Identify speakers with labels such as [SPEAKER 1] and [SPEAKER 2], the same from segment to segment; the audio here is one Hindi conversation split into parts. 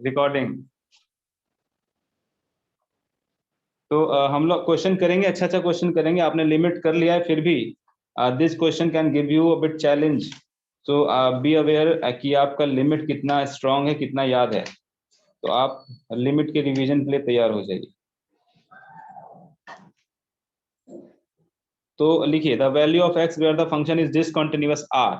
[SPEAKER 1] रिकॉर्डिंग। तो हम लोग क्वेश्चन करेंगे, अच्छा अच्छा क्वेश्चन करेंगे। आपने लिमिट कर लिया है फिर भी this question can give you a bit challenge. So be aware कि आपका लिमिट कितना स्ट्रांग है, कितना याद है। तो आप लिमिट के रिवीजन के लिए तैयार हो जाइए। तो लिखिए the value of X where the function is discontinuous R.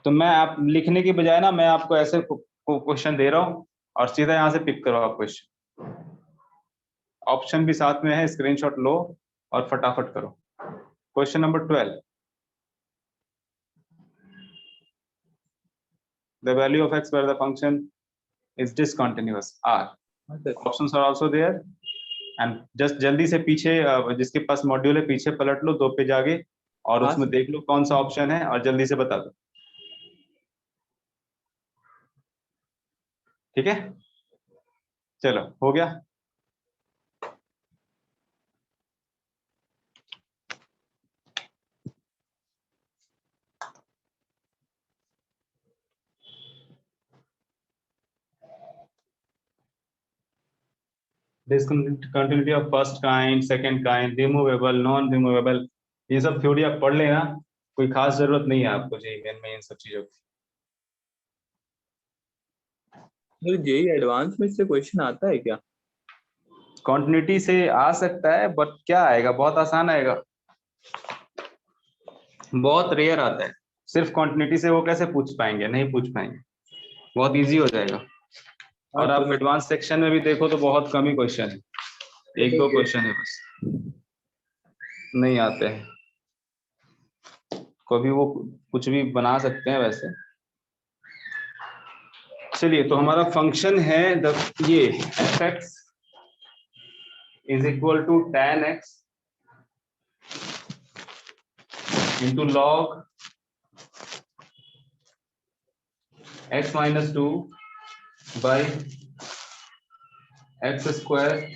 [SPEAKER 1] तो मैं आप लिखने की बजाय ना मैं आपको ऐसे क्वेश्चन दे रहा हूं और सीधा यहां से पिक करो आप क्वेश्चन। ऑप्शन भी साथ में है, स्क्रीनशॉट लो और फटाफट करो। Question number 12, the value of x where the function is discontinuous r. Options are also there and just जल्दी से पीछे जिसके पास मॉड्यूल है पीछे पलट लो 2 पे जाके और उसमें देख लो कौन सा ऑप्शन है और जल्दी से बता दो। ठीक है, चलो हो गया। Discontinuity of first kind, second kind, removable, non removable, ये सब थ्योरी आप पढ़ लेना, कोई खास जरूरत नहीं है आपको जेईई में इन सब चीजों की।
[SPEAKER 2] जेईई एडवांस में इससे क्वेश्चन आता है क्या?
[SPEAKER 1] कॉन्टिन्यूटी से आ सकता है बट क्या आएगा, बहुत आसान आएगा, बहुत रेयर आता है। सिर्फ कॉन्टिन्यूटी से वो कैसे पूछ पाएंगे, नहीं पूछ पाएंगे, बहुत इजी हो जाएगा। और आप एडवांस सेक्शन में भी देखो तो बहुत कम ही क्वेश्चन है, 1-2 क्वेश्चन है बस, नहीं आते हैं। कभी वो कुछ भी बना सकते हैं वैसे। चलिए, तो हमारा फंक्शन है ये fx is equal to tan x into log x minus 2 by X square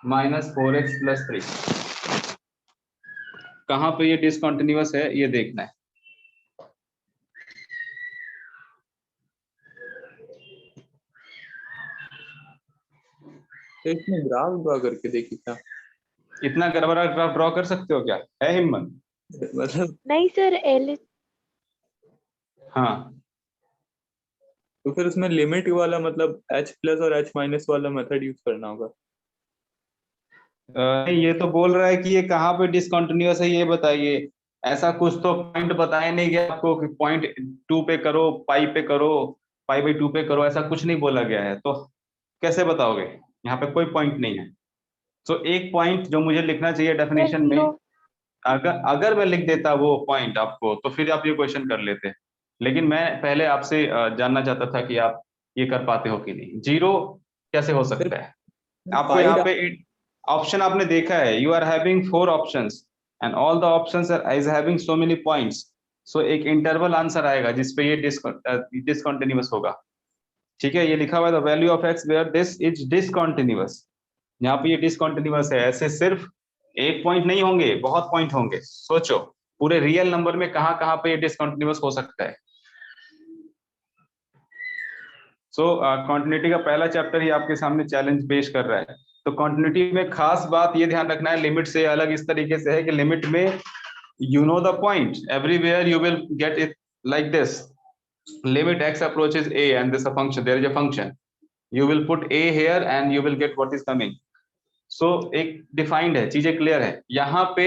[SPEAKER 1] minus 4x plus 3। कहाँ पे ये डिसकंटिन्यूअस है ये देखना है।
[SPEAKER 2] तो इसमें ग्राफ ड्रॉ करके देखिए क्या?
[SPEAKER 1] इतना गड़बड़ा ग्राफ ड्रॉ कर सकते हो क्या, है हिम्मत?
[SPEAKER 2] मतलब
[SPEAKER 3] नहीं सर, एल
[SPEAKER 1] हाँ,
[SPEAKER 2] तो फिर उसमें लिमिट वाला मतलब h प्लस और h माइनस वाला मेथड यूज करना होगा।
[SPEAKER 1] ये तो बोल रहा है कि ये कहाँ पे डिसकंटिन्यूअस है ये बताइए। ऐसा कुछ तो पॉइंट बताया नहीं गया आपको कि पॉइंट 2 पे करो, पाई पे करो, पाई बाई 2 पे करो, ऐसा कुछ नहीं बोला गया है। तो कैसे बताओगे, यहाँ पे कोई पॉइंट नहीं है। तो एक पॉइंट जो मुझे लिखना चाहिए डेफिनेशन में, अगर अगर मैं लिख देता वो पॉइंट आपको तो फिर आप ये क्वेश्चन कर लेते। लेकिन मैं पहले आपसे जानना चाहता था कि आप ये कर पाते हो कि नहीं। जीरो कैसे हो सकता है? आपको यहाँ पे ऑप्शन आपने देखा है, you are having 4 options and all the options are is having so many points. So एक इंटरवल आंसर आएगा जिसपे ये डिसकंटिन्यूअस होगा। ठीक है, ये लिखा हुआ है the value of X where this is discontinuous. यहाँ पे ये डिसकंटिन्यूअस है। ऐसे सिर्फ एक पॉइंट नहीं होंगे, बहुत पॉइंट होंगे। सोचो पूरे रियल नंबर में कहाँ कहाँ पे ये डिसकंटिन्यूअस हो सकता है। सो कॉन्टिन्यूटी का पहला चैप्टर ही आपके सामने चैलेंज पेश कर रहा है। तो कॉन्टिन्यूटी में खास बात ये ध्यान रखना है, लिमिट से अलग इस तरीके से है कि लिमिट में you know the point, everywhere you will get it like this, limit x approaches a and this a function, there is a function, you will put a here and you will get what is coming. So एक डिफाइंड है, चीजें क्लियर है। यहाँ पे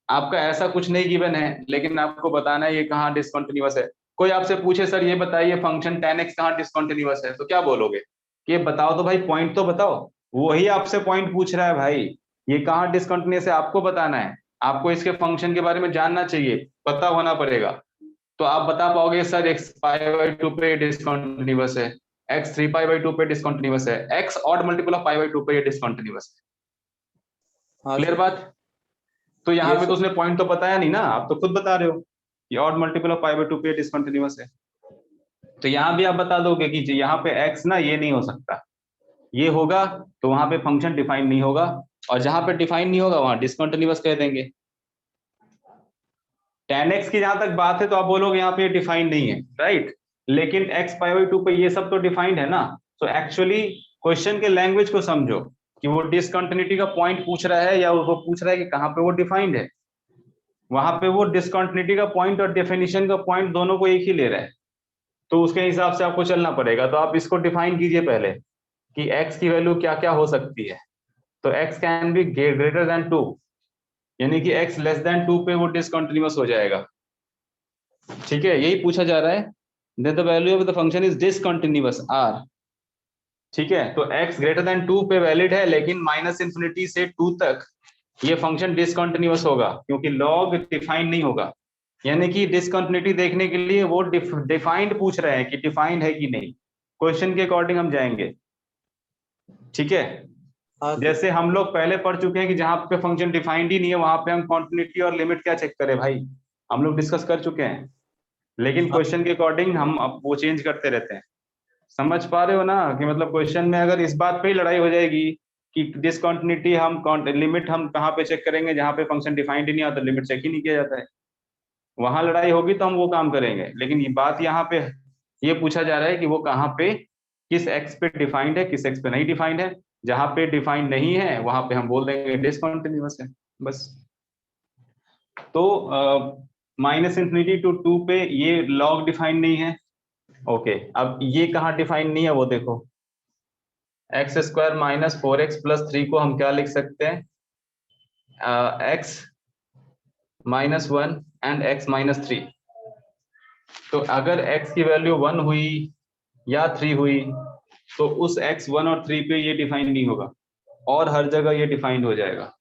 [SPEAKER 1] आपका ऐसा कुछ नहीं गिवन है लेकिन आपको बताना है ये कहाँ डिसकंटिन्यूअस है। कोई आपसे पूछे सर ये बताइए फंक्शन tan x कहाँ डिसकंटिन्यूअस है, तो क्या बोलोगे कि ये बताओ तो भाई, पॉइंट तो बताओ। वही आपसे पॉइंट पूछ रहा है भाई, ये कहाँ डिसकंटिन्यूअस है आपको बताना है। आपको इसके फंक्शन के बारे में जानना चाहिए, पता होना पड़ेगा। तो आप बता पाओगे सर x π/2 पे डिसकंटिन्यूअस है, x 3π/2 पे डिसकंटिन्यूअस है, x ऑड मल्टीपल ऑफ π/2 पे ये डिसकंटिन्यूअस है। क्लियर बात? तो यहाँ पे तो उसने पॉइंट तो बताया नहीं ना, आप तो खुद बता रहे हो कि ऑड मल्टीपल ऑफ π/2 पे डिसकंटिन्यूअस है। तो यहाँ भी आप बता दोगे कि यहाँ पे x ना ये नहीं हो सकता, ये होगा तो वहां पे फंक्शन डिफाइन नहीं होगा, और जहां पे डिफाइन नहीं होगा वहां डिसकंटिन्यूअस कह देंगे। tan x की जहां तक बात है तो आप बोलोगे यहाँ पे डिफाइन नहीं है, राइट। लेकिन x π/2 पे ये सब तो डिफाइंड है ना। तो एक्चुअली क्वेश्चन के लैंग्वेज को समझो कि वो डिसकंटिन्यूटी का पॉइंट पूछ रहा है या वो पूछ रहा है कि कहाँ पे वो डिफाइंड है। वहां पे वो डिसकंटिन्यूटी का पॉइंट और डेफिनेशन का पॉइंट दोनों को एक ही ले रहा है, तो उसके हिसाब से आपको चलना पड़ेगा। तो आप इसको डिफाइन कीजिए पहले कि x की वैल्यू क्या क्या हो सकती है। तो x can be greater than 2, यानी कि x लेस देन 2 पे वो डिसकंटिन्यूअस हो जाएगा। ठीक है, यही पूछा जा रहा है। Then the value of the function is discontinuous r। ठीक है, तो x ग्रेटर देन 2 पे वैलिड है, लेकिन माइनस इंफिनिटी से 2 तक ये फंक्शन डिसकंटिन्यूअस होगा क्योंकि लॉग डिफाइन नहीं होगा। यानी कि डिसकंटिन्यूटी देखने के लिए वो डिफाइंड पूछ रहे हैं कि डिफाइंड है कि नहीं। क्वेश्चन के अकॉर्डिंग हम जाएंगे। ठीक है,
[SPEAKER 2] हाँ सर।
[SPEAKER 1] जैसे हम लोग पहले पढ़ चुके हैं कि जहां पे फंक्शन डिफाइंड ही नहीं है वहां पे हम कॉन्टिन्यूटी और लिमिट क्या चेक करें भाई, हम लोग डिस्कस कर चुके हैं। लेकिन
[SPEAKER 2] हाँ
[SPEAKER 1] क्वेश्चन के अकॉर्डिंग हम अब वो चेंज करते रहते हैं। समझ पा रहे हो ना कि मतलब क्वेश्चन में अगर इस बात पे ही लड़ाई हो जाएगी कि डिसकंटिन्यूटी हम लिमिट हम कहाँ पे चेक करेंगे, जहां पे फंक्शन डिफाइंड ही नहीं आता लिमिट चेक ही नहीं किया जाता है, वहां लड़ाई होगी तो हम वो काम करेंगे। लेकिन ये बात यहाँ पे ये पूछा जा रहा है कि वो कहाँ पे किस एक्स पे डिफाइंड है, किस एक्स पे नहीं डिफाइंड है। जहां पे डिफाइंड नहीं है वहां पे हम बोल देंगे डिसकंटिन्यूअस है, बस। तो माइनस इंफिनिटी टू 2 पे ये लॉग डिफाइंड नहीं है। ओके, अब ये कहाँ डिफाइंड नहीं है वो देखो। एक्स स्क्वायर माइनस 4x+3 को हम क्या लिख सकते हैं, एक्स -1 एंड x-3। तो अगर x की वैल्यू 1 हुई या 3 हुई तो उस x 1 और 3 पे ये डिफाइन नहीं होगा और हर जगह ये डिफाइंड हो जाएगा।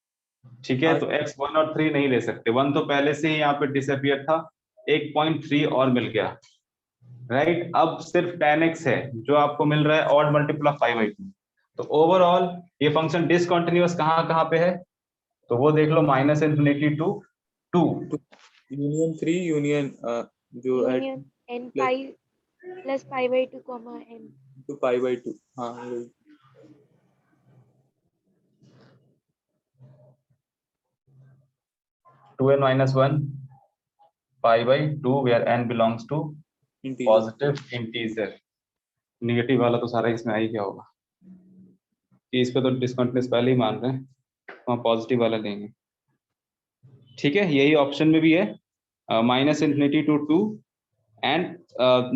[SPEAKER 1] ठीक है,
[SPEAKER 2] हाँ
[SPEAKER 1] तो x 1 और 3 नहीं ले सकते, 1 तो पहले से ही यहाँ पे डिसअपियर था, 1.3 और मिल गया। राइट, अब सिर्फ tan x है जो आपको मिल रहा है ऑड मल्टीपल ऑफ 5/2। तो ओवरऑल ये फंक्शन डिसकंटिन्यूअस कहाँ कहाँ पे है, तो वो देख लो minus infinity to 2।
[SPEAKER 2] Union 3 union जो at
[SPEAKER 3] union n pi plus pi/2 comma n।
[SPEAKER 2] To π/2। हाँ वही।
[SPEAKER 1] 2n-1 pi/2 where n belongs to
[SPEAKER 2] integer.
[SPEAKER 1] Positive integer. Negative वाला तो सारा इसमें आ ही गया होगा कि इस पे तो डिसकंटिन्यूअस पहले ही मान रहे हैं, वहाँ पॉजिटिव वाला लेंगे। ठीक है, यही ऑप्शन में भी है, minus infinity to 2 and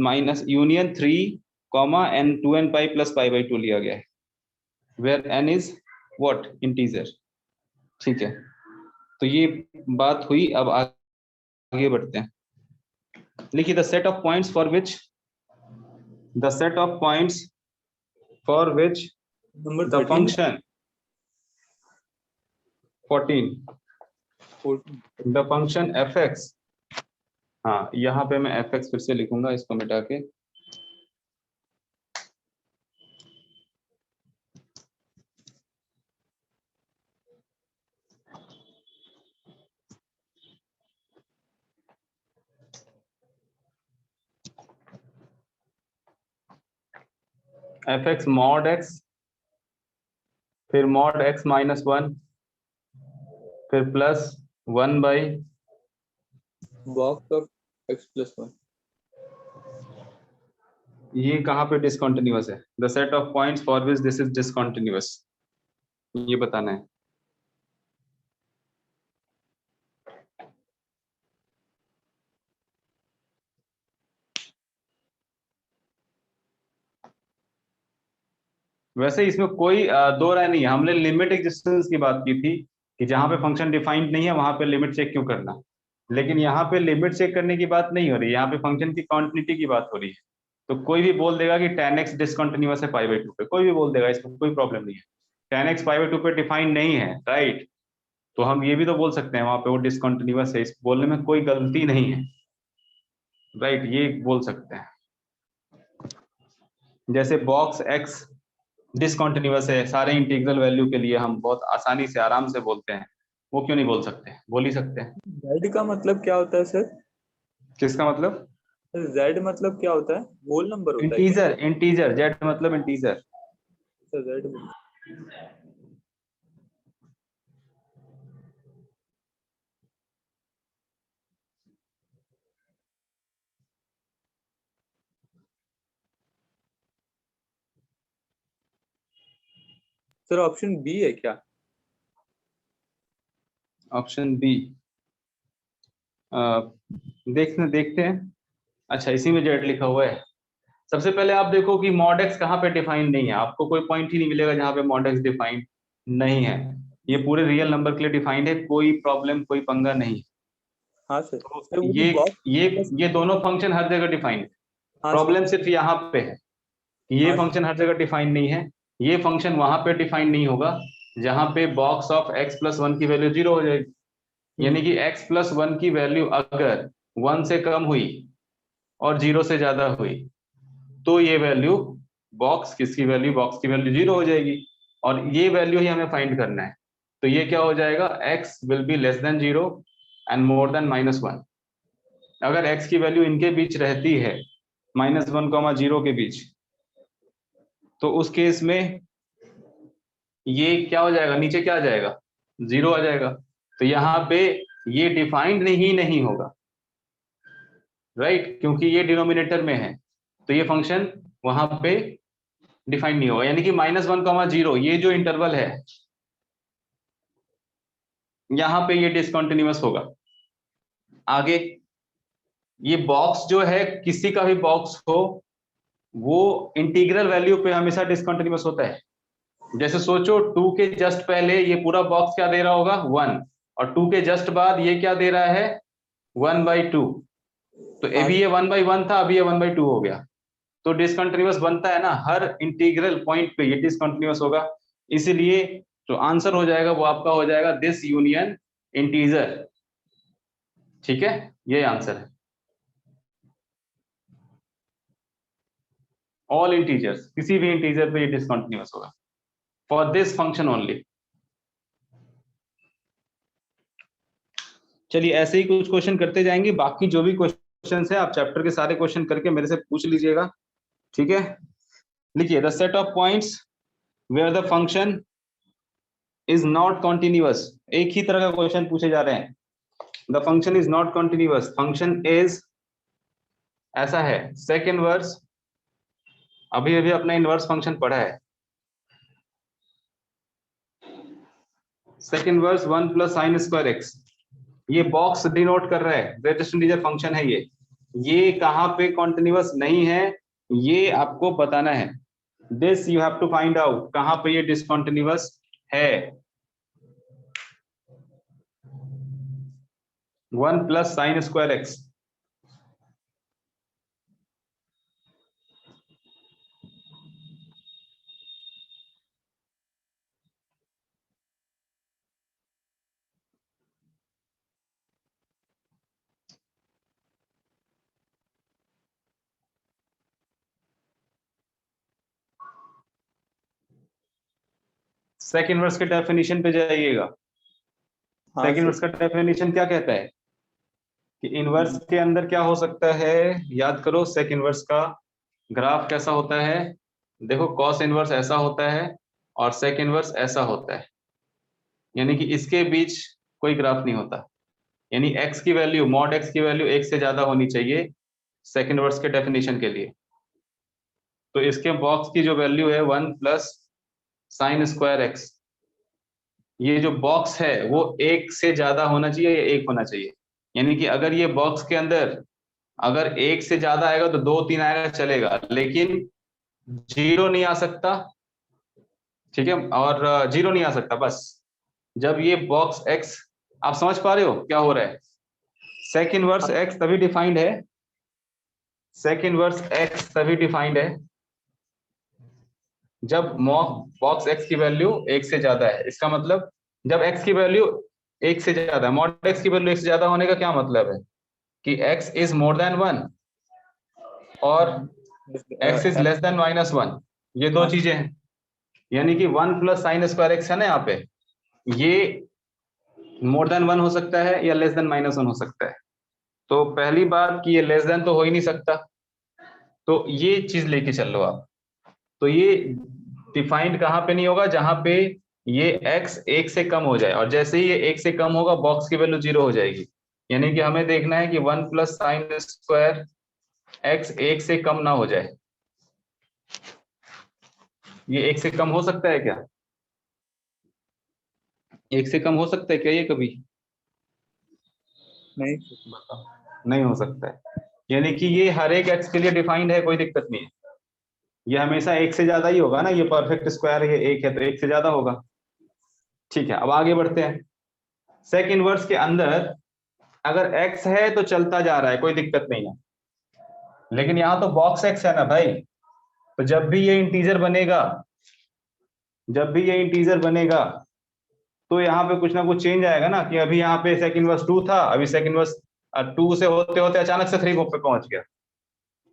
[SPEAKER 1] minus union 3 comma N 2n pi plus pi/2 लिया गया है where n is what integer. ठीक है, तो ये बात हुई। अब आगे बढ़ते हैं। लिखिए the set of points for which
[SPEAKER 2] number
[SPEAKER 1] the
[SPEAKER 2] 13
[SPEAKER 1] function 14
[SPEAKER 2] 14।
[SPEAKER 1] The function f(x), हाँ यहाँ पे मैं f(x) फिर से लिखूंगा इसको मिटा के। f(x) mod x, फिर mod x-1, फिर plus 1 by
[SPEAKER 2] box of x+1।
[SPEAKER 1] ये कहाँ पे डिसकंटिन्यूअस है, the set of points for which this is discontinuous, ये बताना है। वैसे इसमें कोई दो राय नहीं है, हमने लिमिट एग्जिस्टेंस की बात की थी कि जहां पे फंक्शन डिफाइंड नहीं है वहां पे लिमिट चेक क्यों करना। लेकिन यहाँ पे लिमिट चेक करने की बात नहीं हो रही है, यहाँ पे फंक्शन की कॉन्टिन्यूटी की बात हो रही है। तो कोई भी बोल देगा कि tan x डिसकंटिन्यूअस है π/2 पे, कोई भी बोल देगा, इसमें कोई प्रॉब्लम नहीं है। tan x π/2 पे डिफाइंड नहीं है, राइट, तो हम ये भी तो बोल सकते हैं वहां पे वो डिसकंटिन्यूअस है, इस बोलने में कोई गलती नहीं है। राइट, ये बोल सकते हैं। जैसे बॉक्स x डिसकंटिन्यूअस है सारे इंटीग्रल वैल्यू के लिए, हम बहुत आसानी से आराम से बोलते हैं, वो क्यों नहीं बोल सकते, बोल ही सकते हैं।
[SPEAKER 2] z का मतलब क्या होता है सर?
[SPEAKER 1] किसका मतलब,
[SPEAKER 2] z मतलब क्या होता है? होल नंबर होता है क्या?
[SPEAKER 1] इंटीजर, इंटीजर, जेड मतलब इंटीजर।
[SPEAKER 2] अच्छा z। सर ऑप्शन बी है क्या?
[SPEAKER 1] ऑप्शन बी देखते हैं। अच्छा, इसी में जेड लिखा हुआ है। सबसे पहले आप देखो कि मॉड एक्स कहाँ पे डिफाइंड नहीं है, आपको कोई पॉइंट ही नहीं मिलेगा जहाँ पे मॉड एक्स डिफाइंड नहीं है। ये पूरे रियल नंबर के लिए डिफाइंड है, कोई प्रॉब्लम कोई पंगा नहीं।
[SPEAKER 2] हाँ सर।
[SPEAKER 1] तो
[SPEAKER 2] सर वो जो
[SPEAKER 1] ये
[SPEAKER 2] बॉक्स
[SPEAKER 1] ये
[SPEAKER 2] माइनस,
[SPEAKER 1] ये दोनों फंक्शन हर जगह डिफाइंड है।
[SPEAKER 2] हाँ सर,
[SPEAKER 1] प्रॉब्लम सिर्फ यहाँ पे है कि ये
[SPEAKER 2] हाँ सर,
[SPEAKER 1] फंक्शन हर जगह डिफाइंड नहीं है। ये फंक्शन वहां पे डिफाइंड नहीं होगा जहां पे box of x plus one की वैल्यू 0 हो जाएगी। यानी कि x प्लस वन की वैल्यू अगर 1 से कम हुई और 0 से ज्यादा हुई तो ये वैल्यू बॉक्स की वैल्यू 0 हो जाएगी, और ये वैल्यू ही हमें फाइंड करना है। तो ये क्या हो जाएगा, x will be less than 0 and more than -1। अगर x की वैल्यू इनके बीच रहती है -1, 0 के बीच, तो उस केस में ये क्या हो जाएगा, नीचे क्या आ जाएगा, 0 आ जाएगा। तो यहाँ पे ये डिफाइंड ही नहीं होगा, राइट, क्योंकि ये डिनोमिनेटर में है। तो ये फंक्शन वहां पे डिफाइंड नहीं होगा, यानी कि -1, 0 ये जो इंटरवल है यहाँ पे ये डिसकंटिन्यूअस होगा। आगे ये बॉक्स जो है, किसी का भी बॉक्स हो, वो इंटीग्रल वैल्यू पे हमेशा डिसकंटिन्यूअस होता है। जैसे सोचो 2 के जस्ट पहले ये पूरा बॉक्स क्या दे रहा होगा, 1, और 2 के जस्ट बाद ये क्या दे रहा है, 1/2। तो
[SPEAKER 2] हाँ
[SPEAKER 1] अभी ये 1/1 था, अभी ये 1/2 हो गया। तो डिसकंटिन्यूअस बनता है ना, हर इंटीग्रल पॉइंट पे ये डिसकंटिन्यूअस होगा। इसीलिए जो आंसर हो जाएगा वो आपका हो जाएगा दिस यूनियन इंटीजर। ठीक है, ये आंसर है। ऑल इंटीजर्स, किसी भी इंटीजर पे ये डिसकंटिन्यूअस होगा फॉर दिस फंक्शन ओनली। चलिए ऐसे ही कुछ क्वेश्चन करते जाएंगे, बाकी जो भी क्वेश्चन है आप चैप्टर के सारे क्वेश्चन करके मेरे से पूछ लीजिएगा। ठीक है, लिखिए the set of points where the function is not continuous. एक ही तरह का क्वेश्चन पूछे जा रहे हैं। The function is not continuous, function is ऐसा है, सेक इनवर्स, अभी अभी अपना इनवर्स फंक्शन पढ़ा है, sec inverse 1 plus sine square X. ये बॉक्स डिनोट कर रहा है ग्रेटेस्ट इंटीजर फंक्शन है ये कहां पे कॉन्टिन्यूअस नहीं है ये आपको बताना है। This you have to find out कहां पे ये डिसकंटिन्यूअस है। 1 plus sine square X, sec inverse के डेफिनेशन पे जाइएगा।
[SPEAKER 2] हाँ
[SPEAKER 1] सेक
[SPEAKER 2] सर,
[SPEAKER 1] इनवर्स का डेफिनेशन क्या कहता है कि इनवर्स के अंदर क्या हो सकता है, याद करो सेक इनवर्स का ग्राफ कैसा होता है। देखो कॉस इनवर्स ऐसा होता है और सेक इनवर्स ऐसा होता है, यानी कि इसके बीच कोई ग्राफ नहीं होता। यानी x की वैल्यू मॉड x की वैल्यू 1 से ज्यादा होनी चाहिए सेक इनवर्स के डेफिनेशन के लिए। तो इसके बॉक्स की जो वैल्यू है 1 प्लस साइन स्क्वायर एक्स, ये जो बॉक्स है वो 1 से ज्यादा होना चाहिए या 1 होना चाहिए। यानी कि अगर ये बॉक्स के अंदर अगर 1 से ज्यादा आएगा तो 2 3 आएगा चलेगा, लेकिन 0 नहीं आ सकता। ठीक है, और 0 नहीं आ सकता बस जब ये बॉक्स x, आप समझ पा रहे हो क्या हो रहा है। सेक इनवर्स x तभी डिफाइंड है, सेक इनवर्स x तभी डिफाइंड है जब बॉक्स x की वैल्यू 1 से ज्यादा है। इसका मतलब जब x की वैल्यू 1 से ज्यादा है, मॉड x की वैल्यू 1 से ज्यादा होने का क्या मतलब है कि x इज मोर देन 1 और x इज लेस देन -1, ये दो
[SPEAKER 2] हाँ
[SPEAKER 1] चीजें हैं। यानी कि 1 प्लस साइन स्क्वायर एक्स है ना, यहाँ पे ये मोर देन 1 हो सकता है या लेस देन -1 हो सकता है। तो पहली बात कि ये लेस देन तो हो ही नहीं सकता, तो ये चीज लेके चल लो आप। तो ये डिफाइंड कहां पे नहीं होगा, जहां पे ये x 1 से कम हो जाए, और जैसे ही ये 1 से कम होगा बॉक्स की वैल्यू 0 हो जाएगी। यानी कि हमें देखना है कि 1 प्लस साइन स्क्वायर एक्स 1 से कम ना हो जाए। ये 1 से कम हो सकता है क्या, एक से कम हो सकता है क्या ये कभी?
[SPEAKER 2] नहीं,
[SPEAKER 1] नहीं हो सकता है। यानी कि ये हर एक एक्स के लिए डिफाइंड है, कोई दिक्कत नहीं है। ये हमेशा एक से ज्यादा ही होगा ना, ये परफेक्ट स्क्वायर है, एक है तो एक से ज्यादा होगा। ठीक है, अब आगे बढ़ते हैं। सेक इनवर्स के अंदर अगर एक्स है तो चलता जा रहा है, कोई दिक्कत नहीं है। लेकिन यहाँ तो बॉक्स एक्स है ना भाई, तो जब भी ये इंटीजर बनेगा, जब भी ये इंटीजर बनेगा तो यहाँ पे कुछ ना कुछ चेंज आएगा ना, कि अभी यहाँ पे सेक इनवर्स 2 था, अभी सेक इनवर्स 2 से होते होते अचानक से 3 पे पहुंच गया।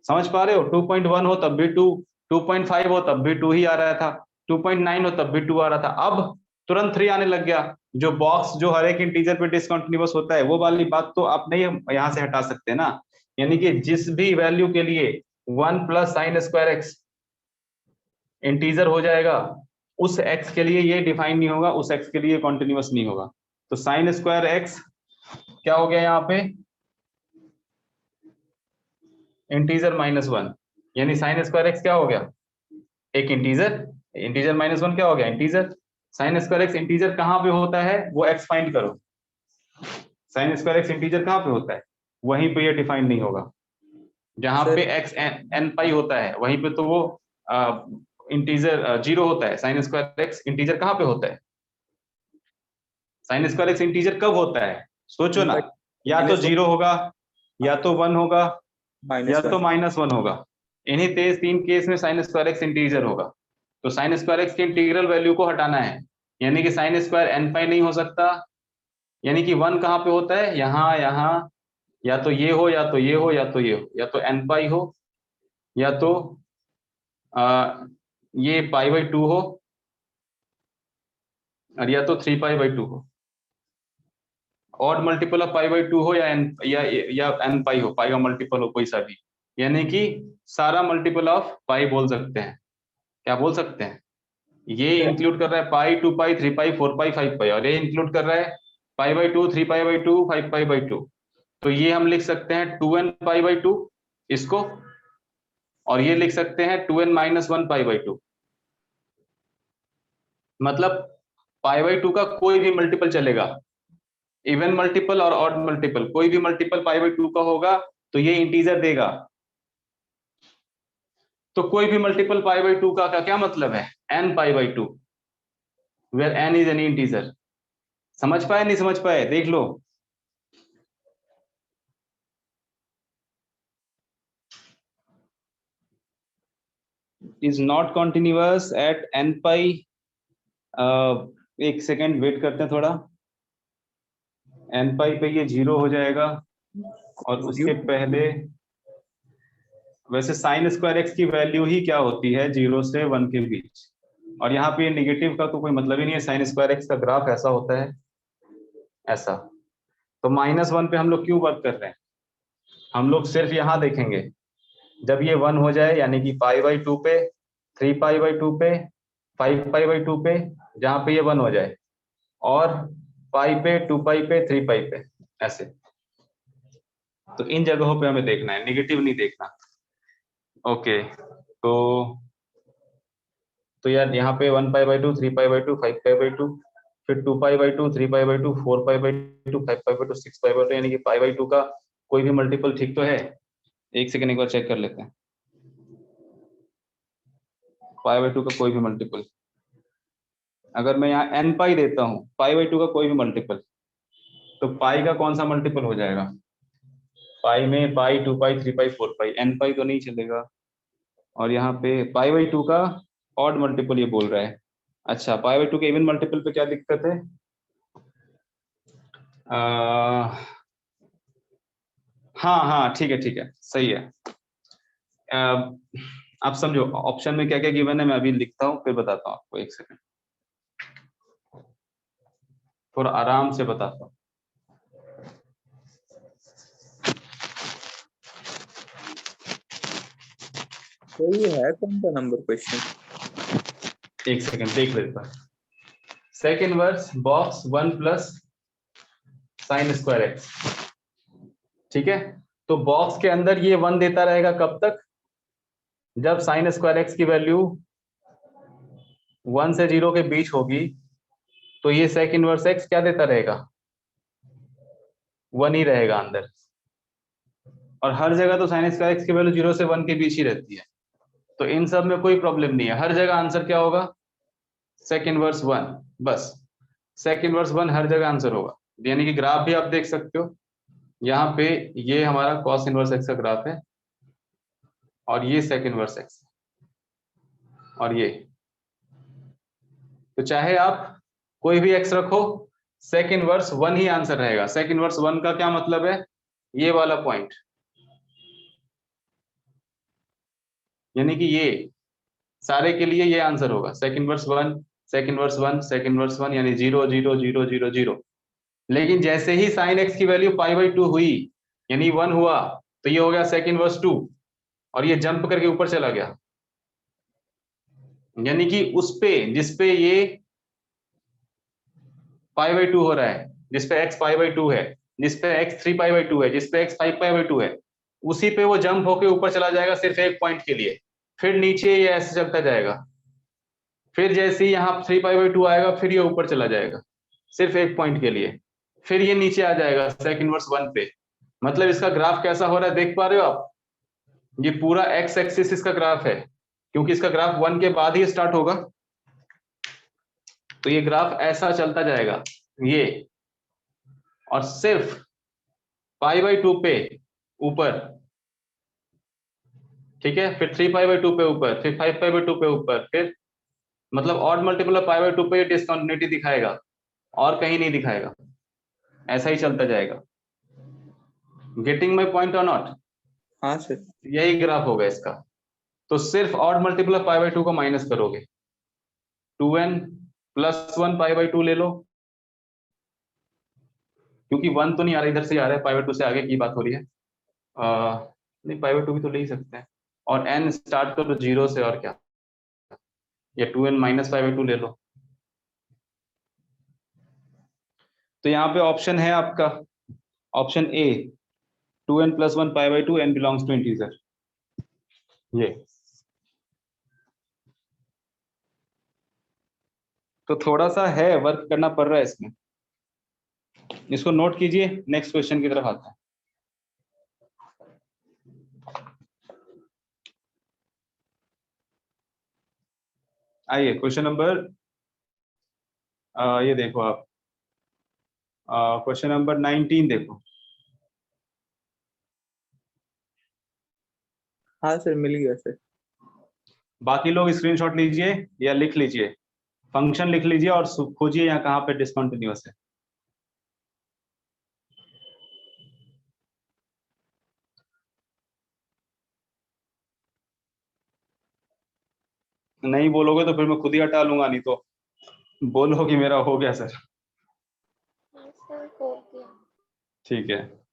[SPEAKER 1] समझ पा रहे हो? 2.1 हो तब भी 2, 2.5 हो तब भी 2 ही आ रहा था, 2.9 हो तब भी 2 आ रहा था, अब तुरंत 3 आने लग गया। जो बॉक्स जो हर एक इंटीजर पे डिसकंटिन्यूअस होता है, वो वाली बात तो आप नहीं यहाँ से हटा सकते ना। यानी कि जिस भी वैल्यू के लिए 1 plus sine square x integer हो जाएगा, उस x के लिए ये डिफाइन नहीं होगा, उस x के लिए कॉन्टिन्यूअस नहीं होगा। तो साइन स्क्वायर एक्स क्या हो गया यहाँ पे? इंटीजर -1, यानी साइन स्क्वायर एक्स क्या हो गया? एक इंटीजर, इंटीजर -1 क्या हो गया? Integer. Sign square x integer कहाँ पे होता है वो x फाइंड करो। साइन स्क्वायर एक्स इंटीजर कहाँ पे होता है? वहीं पे ये डिफाइन नहीं होगा। जहां
[SPEAKER 2] सर
[SPEAKER 1] पे x n पाई होता है वहीं पे तो वो इंटीजर 0 होता है। साइन स्क्वायर एक्स इंटीजर कहाँ पे होता है? साइन स्क्वायर एक्स इंटीजर कब होता है? सोचो ना, या तो 0 होगा, या तो 1 होगा, या तो
[SPEAKER 2] -1।
[SPEAKER 1] -1 होगा। इन्हीं तेज 3 केस में साइन स्क्वायर एक्स इंटीजर होगा। तो साइन स्क्वायर एक्स के इंटीग्रल वैल्यू को हटाना है, यानी कि साइन स्क्वायर एन पाई नहीं हो सकता। यानी कि 1 कहाँ पे होता है? यहाँ, यहाँ, या तो ये हो, या तो ये हो, या तो ये हो, या तो एन पाई हो, या तो ये π/2 हो, और या तो 3π/2 हो। ऑड मल्टीपल ऑफ π/2 हो, या n पाई हो, पाई का मल्टीपल हो, कोई सा भी। यानी कि सारा मल्टीपल ऑफ पाई बोल सकते हैं। क्या बोल सकते हैं? ये इंक्लूड कर रहा है पाई, 2 पाई, 3 पाई, 4 पाई, 5 पाई, और ये इंक्लूड कर रहा है π/2, 3π/2, 5π/2। तो ये हम लिख सकते हैं 2n π/2 इसको, और ये लिख सकते हैं 2n - 1 π/2। मतलब π/2 का कोई भी मल्टीपल चलेगा, इवन मल्टीपल और ऑड मल्टीपल, कोई भी मल्टीपल π/2 का होगा तो ये इंटीजर देगा। तो कोई भी मल्टीपल π/2 का क्या मतलब है? n π/2, where n is any integer. समझ पाए नहीं समझ पाए? देख लो। Is not continuous at n pi. एक सेकेंड वेट करते हैं थोड़ा। n पाई पे ये 0 हो जाएगा, और उसके पहले वैसे साइन स्क्वायर एक्स की वैल्यू ही क्या होती है 0 से 1 के बीच, और यहाँ पे नेगेटिव का तो कोई मतलब ही नहीं है। साइन स्क्वायर एक्स का ग्राफ ऐसा होता है, ऐसा। तो -1 पे हम लोग क्यों वर्क कर रहे हैं? हम लोग सिर्फ यहाँ देखेंगे, जब ये 1 हो जाए, यानी कि π/2 पे, 3π/2 पे, 5π/2 पे, जहाँ पे ये 1 हो जाए, और पाई पे, 2 पाई पे, 3 पाई पे, ऐसे। तो इन जगहों पे हमें देखना है, नेगेटिव नहीं देखना। ओके, तो यार यहाँ पे 1π/2, 3π/2, 5π/2, फिर 2π/2, 3π/2, 4π/2, 5π/2, 6π/2, यानी कि π/2 का कोई भी मल्टीपल ठीक तो है? एक सेकेंड, एक बार चेक कर लेते हैं। π/2 का कोई भी मल्टीपल, अगर मैं यहाँ n पाई देता हूँ, π/2 का कोई भी मल्टीपल, तो पाई का कौन सा मल्टीपल हो जाएगा? पाई में पाई, 2 पाई, 3 पाई, 4 पाई, n पाई तो नहीं चलेगा। और यहाँ पे π/2 का ऑड मल्टीपल ये बोल रहा है। अच्छा, π/2 के इवन मल्टीपल पे क्या दिक्कत है? हाँ हाँ, ठीक है ठीक है, सही है। आप समझो ऑप्शन में क्या क्या गिवन है, मैं अभी लिखता हूँ फिर बताता हूँ आपको। एक सेकंड, थोड़ा आराम से बताता हूँ।
[SPEAKER 2] तो ये है कौन सा नंबर क्वेश्चन?
[SPEAKER 1] एक सेकंड देख लेता हूँ। Sec inverse box 1 plus sine square X, ठीक है। तो बॉक्स के अंदर ये 1 देता रहेगा कब तक? जब साइन स्क्वायर एक्स की वैल्यू 1 से 0 के बीच होगी, तो ये sec इनवर्स x क्या देता रहेगा, 1 ही रहेगा अंदर, और हर जगह तो sin स्क्वायर x की वैल्यू 0 से 1 के बीच ही रहती है, तो इन सब में कोई प्रॉब्लम नहीं है, हर जगह आंसर क्या होगा, sec इनवर्स 1, बस sec इनवर्स 1 हर जगह आंसर होगा। यानी कि ग्राफ भी आप देख सकते हो, यहाँ पे ये हमारा cos इनवर्स x का ग्राफ है, और ये sec इनवर्स x, और ये, तो चाहे आप कोई भी x रखो, sec इनवर्स 1 ही आंसर रहेगा। sec इनवर्स 1 का क्या मतलब है, ये वाला पॉइंट, यानी कि ये सारे के लिए ये आंसर होगा, sec inverse 1, sec inverse 1, sec inverse 1, यानी 0 0 0 0 0। लेकिन जैसे ही sin x की वैल्यू π/2 हुई, यानी 1 हुआ, तो ये हो गया sec इनवर्स 2, और ये जंप करके ऊपर चला गया, यानी कि उस पे जिसपे ये π/2 हो रहा है, जिसपे x π/2 है, जिसपे x 3π/2 है, जिसपे x 5π/2 है, उसी पे वो जंप होके ऊपर चला जाएगा सिर्फ एक पॉइंट के लिए, फिर नीचे ये ऐसे चलता जाएगा, फिर जैसे ही यहाँ 3π/2 आएगा, फिर ये ऊपर चला जाएगा सिर्फ एक पॉइंट के लिए, फिर ये नीचे आ जाएगा sec इनवर्स 1 पे। मतलब इसका ग्राफ कैसा हो रहा है देख पा रहे हो आप, ये पूरा x एक्सिस इसका ग्राफ है, क्योंकि इसका ग्राफ 1 के बाद ही स्टार्ट होगा, तो ये ग्राफ ऐसा चलता जाएगा ये, और सिर्फ π/2 पे ऊपर, ठीक है, फिर 3π/2 पे ऊपर, फिर 5π/2 पे ऊपर, फिर मतलब ऑड मल्टीपल ऑफ π/2 पे डिस्कंटिन्यूटी दिखाएगा, और कहीं नहीं दिखाएगा, ऐसा ही चलता जाएगा। गेटिंग माई पॉइंट और नॉट?
[SPEAKER 2] हाँ सर।
[SPEAKER 1] यही ग्राफ होगा इसका। तो सिर्फ ऑड मल्टीपल ऑफ π/2 को माइनस करोगे, 2n + 1 π/2 ले लो, क्योंकि 1 तो नहीं आ रहा, इधर से आ रहा है, π/2 से आगे की बात हो रही है, नहीं π/2 भी तो ले ही सकते हैं, और n स्टार्ट करो 0 से, और क्या, या 2n - π/2 ले लो। तो यहाँ पे ऑप्शन है आपका, option A, 2n + 1 π/2, n belongs to integer, ये। तो थोड़ा सा है, वर्क करना पड़ रहा है इसमें, इसको नोट कीजिए, नेक्स्ट क्वेश्चन की तरफ आता है। आइए क्वेश्चन नंबर, ये देखो आप, क्वेश्चन नंबर 19 देखो।
[SPEAKER 2] हाँ सर, मिल गया सर।
[SPEAKER 1] बाकी लोग स्क्रीनशॉट लीजिए या लिख लीजिए, फंक्शन लिख लीजिए और खोजिए यहाँ कहाँ पे डिसकंटिन्यूअस है। नहीं बोलोगे तो फिर मैं खुद ही हटा लूंगा, नहीं तो बोलो कि मेरा हो गया सर।
[SPEAKER 3] हाँ सर, हो गया।
[SPEAKER 1] ठीक है,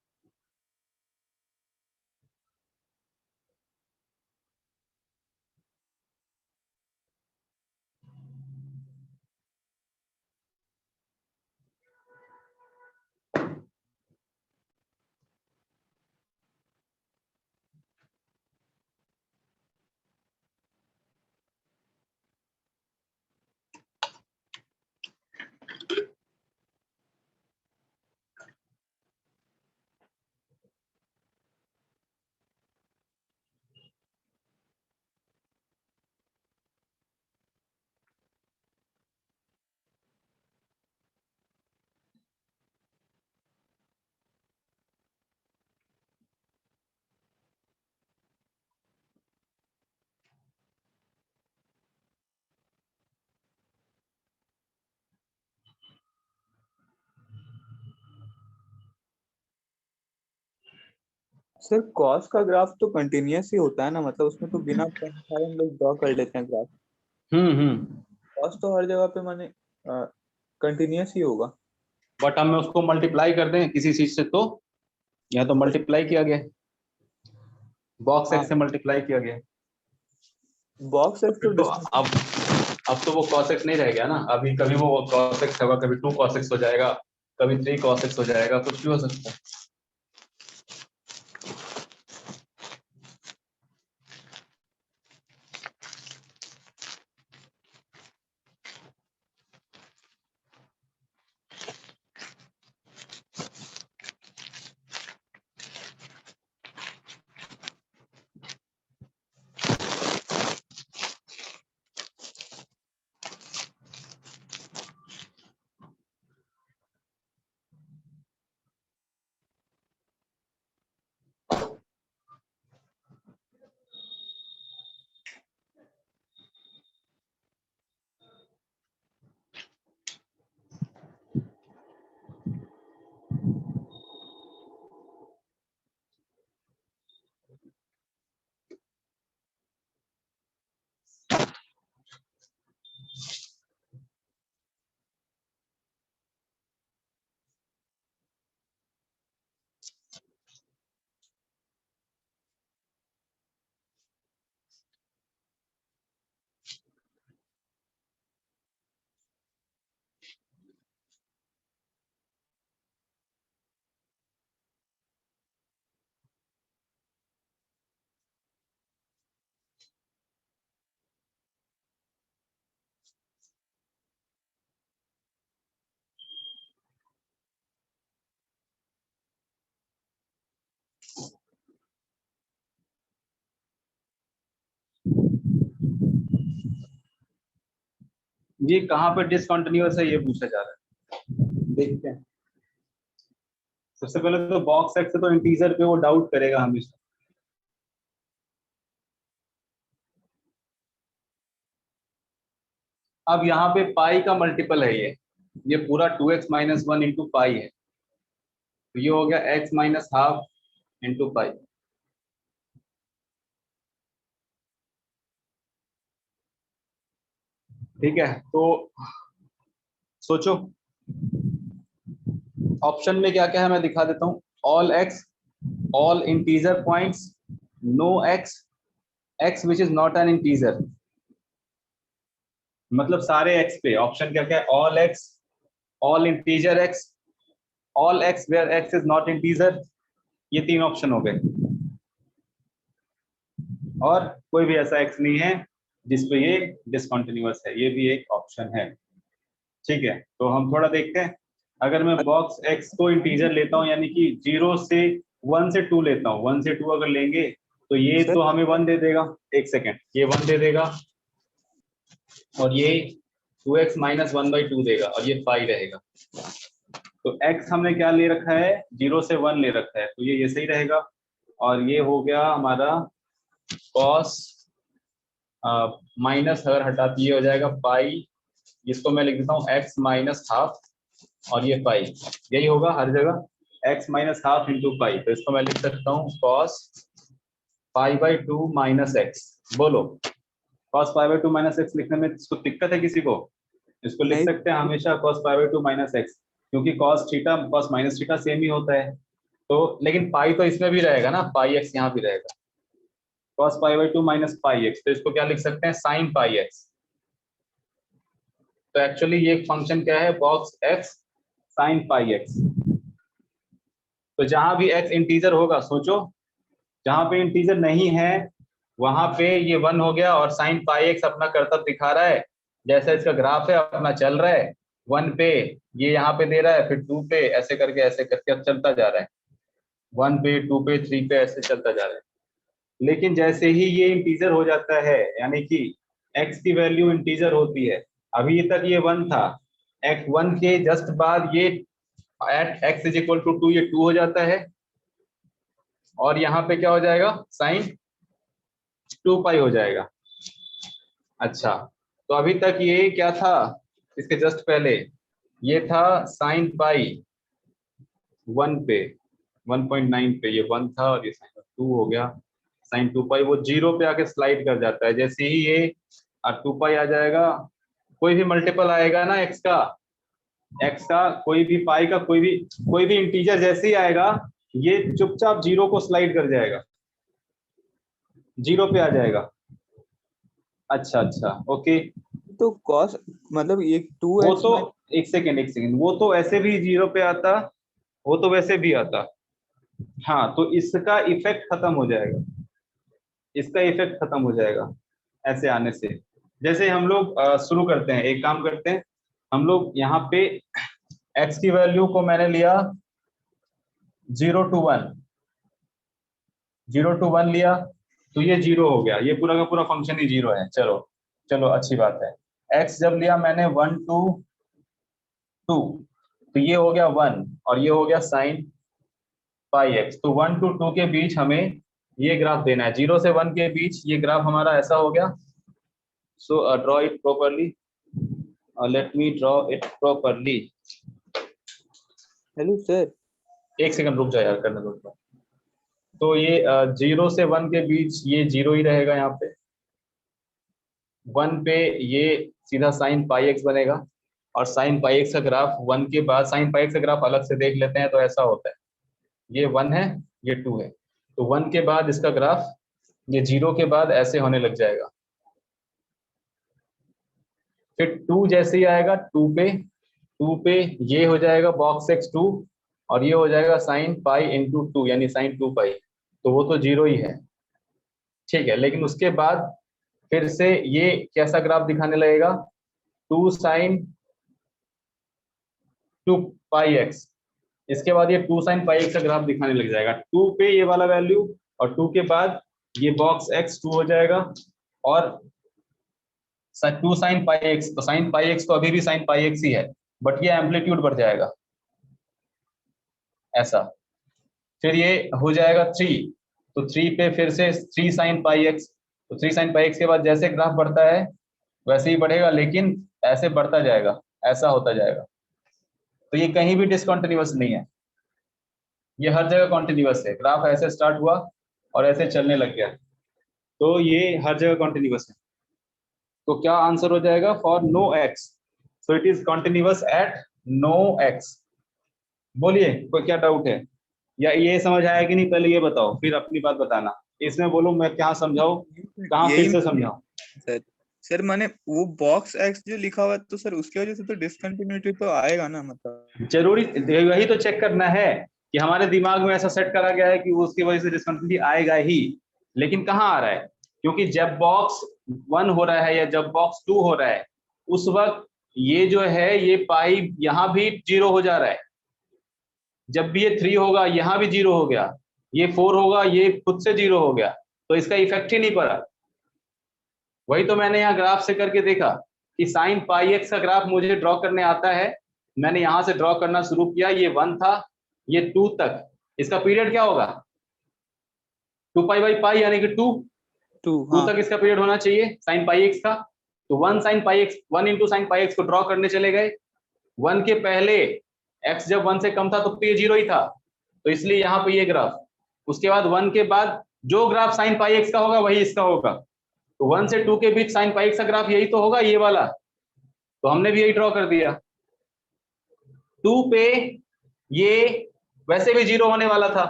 [SPEAKER 2] सर कॉस का ग्राफ तो कंटिन्यूअस ही होता है ना, मतलब उसमें तो बिना पॉइंट उठाए हम लोग ड्रॉ कर लेते हैं ग्राफ। कॉस तो हर जगह पे माने कंटिन्यूअस ही होगा।
[SPEAKER 1] बट हम उसको मल्टीप्लाई कर दें किसी चीज से, तो यहाँ तो मल्टीप्लाई किया गया, बॉक्स एक्स से मल्टीप्लाई किया गया,
[SPEAKER 2] बॉक्स एक्स
[SPEAKER 1] तो अब तो वो cos x नहीं रह गया ना, अभी कभी वो cos x होगा, कभी 2 cos x हो जाएगा, कभी 3 cos x हो जाएगा, कुछ भी हो सकता है। ये कहाँ पे डिसकंटिन्यूअस है ये पूछा जा रहा है, देखते हैं। सबसे पहले तो बॉक्स एक्स है तो इंटीजर पे वो डाउट करेगा हमेशा। अब यहाँ पे पाई का मल्टीपल है, ये पूरा 2x माइनस 1 इंटू पाई है, तो ये हो गया x minus half into pi. ठीक है, तो सोचो ऑप्शन में क्या क्या है मैं दिखा देता हूँ। All X, all integer points, no X, X which is not an integer, मतलब सारे एक्स पे। ऑप्शन क्या क्या है? All X, all integer X, all X where X is not integer, ये तीन ऑप्शन हो गए। और कोई भी ऐसा एक्स नहीं है जिसपे ये डिसकंटिन्यूअस है, ये भी एक ऑप्शन है। ठीक है, तो हम थोड़ा देखते हैं। अगर मैं बॉक्स एक्स को इंटीजर लेता हूँ, यानी कि 0 से 1 से 2 लेता हूँ, 1 से 2 अगर लेंगे तो ये
[SPEAKER 2] सर?
[SPEAKER 1] तो हमें 1 दे देगा, एक सेकेंड, ये 1 दे देगा, और ये 2x माइनस 1/2 देगा, और ये पाई रहेगा। तो x हमने क्या ले रखा है? 0 से 1 ले रखा है, तो ये सही रहेगा। और ये हो गया हमारा cos माइनस, अगर हटाती ये हो जाएगा पाई, जिसको मैं लिख देता हूँ x माइनस हाफ, और ये पाई, यही होगा हर जगह, x minus half into pi. तो इसको मैं लिख सकता हूँ cos π/2 माइनस एक्स। बोलो, cos π/2 माइनस एक्स लिखने में इसको दिक्कत है किसी को? इसको लिख
[SPEAKER 2] नहीं।
[SPEAKER 1] सकते हैं हमेशा cos π/2 माइनस एक्स, क्योंकि cos theta cos minus theta same ही होता है। तो लेकिन पाई तो इसमें भी रहेगा ना, पाई एक्स यहाँ भी रहेगा, cos π/2 माइनस पाई एक्स। तो इसको क्या लिख सकते हैं? Sine pi x. तो एक्चुअली ये फंक्शन क्या है? Box x sine pi x. तो जहां भी एक्स इंटीजर होगा, सोचो जहां पे इंटीजर नहीं है वहां पे ये 1 हो गया, और साइन पाई एक्स अपना कर्तव्य दिखा रहा है, जैसा इसका ग्राफ है अपना चल रहा है। 1 पे ये यहाँ पे दे रहा है, फिर 2 पे, ऐसे करके अब चलता जा रहा है। 1 पे, 2 पे, 3 पे, ऐसे चलता जा रहा है। लेकिन जैसे ही ये इंटीजर हो जाता है, यानी कि x की वैल्यू इंटीजर होती है, अभी तक ये 1 था, x 1 के जस्ट बाद ये at x is equal to 2 ये 2 हो जाता है, और यहाँ पे क्या हो जाएगा? साइन 2 पाई हो जाएगा। अच्छा, तो अभी तक ये क्या था? इसके जस्ट पहले ये था साइन पाई 1 पे, 1.9 पे ये 1 था, और ये साइन 2 हो गया। साइन 2 पाई वो 0 पे आके स्लाइड कर जाता है, जैसे ही ये 2 पाई आ जाएगा, कोई भी मल्टीपल आएगा ना x का कोई भी, पाई का कोई भी इंटीजर जैसे ही आएगा, ये चुपचाप 0 को स्लाइड कर जाएगा, 0 पे आ जाएगा। अच्छा अच्छा, ओके।
[SPEAKER 2] तो cos मतलब ये 2x
[SPEAKER 1] वो तो एक सेकेंड, वो तो ऐसे भी 0 पे आता, वो तो वैसे भी आता। हाँ, तो इसका इफेक्ट खत्म हो जाएगा, इसका इफेक्ट खत्म हो जाएगा ऐसे आने से। जैसे हम लोग शुरू करते हैं, एक काम करते हैं, हम लोग यहाँ पे x की वैल्यू को मैंने लिया 0 to 1, 0 to 1 लिया, तो ये 0 हो गया, ये पूरा का पूरा फंक्शन ही 0 है। चलो चलो, अच्छी बात है। x जब लिया मैंने 1 to 2, तो ये हो गया 1, और ये हो गया साइन पाई एक्स। तो 1 to 2 के बीच हमें ये ग्राफ देना है, 0 से 1 के बीच ये ग्राफ हमारा ऐसा हो गया। So draw it properly, let me draw it properly.
[SPEAKER 2] Hello sir.
[SPEAKER 1] एक सेकंड रुक जाए यार, करने दो। तो ये 0 से 1 के बीच ये 0 ही रहेगा, यहाँ पे 1 पे ये सीधा साइन पाई एक्स बनेगा, और साइन पाई एक्स का ग्राफ 1 के बाद, साइन पाई एक्स का ग्राफ अलग से देख लेते हैं, तो ऐसा होता है, ये 1 है, ये 2 है, तो 1 के बाद इसका ग्राफ ये 0 के बाद ऐसे होने लग जाएगा। फिर 2 जैसे ही आएगा 2 पे ये हो जाएगा बॉक्स एक्स 2, और ये हो जाएगा साइन पाई इंटू 2, यानी साइन 2 पाई, तो वो तो 0 ही है। ठीक है, लेकिन उसके बाद फिर से ये कैसा ग्राफ दिखाने लगेगा? 2 साइन 2 पाई एक्स, इसके बाद ये 2 साइन पाई एक्स का ग्राफ दिखाने लग जाएगा। 2 पे ये वाला वैल्यू, और 2 के बाद ये बॉक्स एक्स 2 हो जाएगा, और टू साइन पाई एक्स, तो साइन पाई एक्स तो अभी भी साइन पाई एक्स ही है, बट ये एम्पलीट्यूड बढ़ जाएगा ऐसा। फिर ये हो जाएगा 3, तो 3 पे फिर से 3 साइन पाई एक्स, तो 3 साइन पाई एक्स के बाद जैसे ग्राफ बढ़ता है वैसे ही बढ़ेगा, लेकिन ऐसे बढ़ता जाएगा, ऐसा होता जाएगा। तो ये कहीं भी डिसकंटिन्यूअस नहीं है, ये हर जगह कॉन्टिन्यूअस है। ग्राफ ऐसे स्टार्ट हुआ और ऐसे चलने लग गया, तो ये हर जगह कॉन्टिन्यूअस है। तो क्या आंसर हो जाएगा? For no X, so it is continuous at no X. बोलिए कोई क्या डाउट है, या ये समझ आया कि नहीं? पहले ये बताओ, फिर अपनी बात बताना। इसमें बोलो मैं क्या समझाऊं, कहाँ फिर से समझाऊं?
[SPEAKER 2] सर सर मैंने वो बॉक्स एक्स जो लिखा हुआ है, तो सर उसकी वजह से तो डिसकंटिन्यूटी तो आएगा ना, मतलब
[SPEAKER 1] जरूरी वही तो चेक करना है कि हमारे दिमाग में ऐसा सेट करा गया है कि उसकी वजह से डिसकंटिन्यूटी आएगा ही, लेकिन कहाँ आ रहा है? क्योंकि जब बॉक्स 1 हो रहा है या जब बॉक्स 2 हो रहा है, उस वक्त ये जो है ये पाई यहाँ भी 0 हो जा रहा है। जब भी ये 3 होगा यहाँ भी 0 हो गया, ये 4 होगा ये खुद से 0 हो गया, तो इसका इफेक्ट ही नहीं पड़ा। वही तो मैंने यहाँ ग्राफ से करके देखा कि साइन पाई एक्स का ग्राफ मुझे ड्रॉ करने आता है। मैंने यहाँ से ड्रॉ करना शुरू किया, ये 1 था, ये 2 तक, इसका पीरियड क्या होगा? 2 पाई बाई पाई, यानी कि 2
[SPEAKER 2] हाँ।
[SPEAKER 1] तक इसका पीरियड होना चाहिए साइन पाई एक्स का। तो 1 sine pi x, 1 into sine pi x को ड्रॉ करने चले गए। 1 के पहले एक्स जब 1 से कम था तो ये 0 ही था, तो इसलिए यहाँ पे ये ग्राफ। उसके बाद 1 के बाद जो ग्राफ साइन पाई एक्स का होगा वही इसका होगा। तो 1 से 2 के बीच साइन पाई एक्स का ग्राफ यही तो होगा, ये वाला। तो हमने भी यही ड्रॉ कर दिया। 2 पे ये वैसे भी 0 होने वाला था,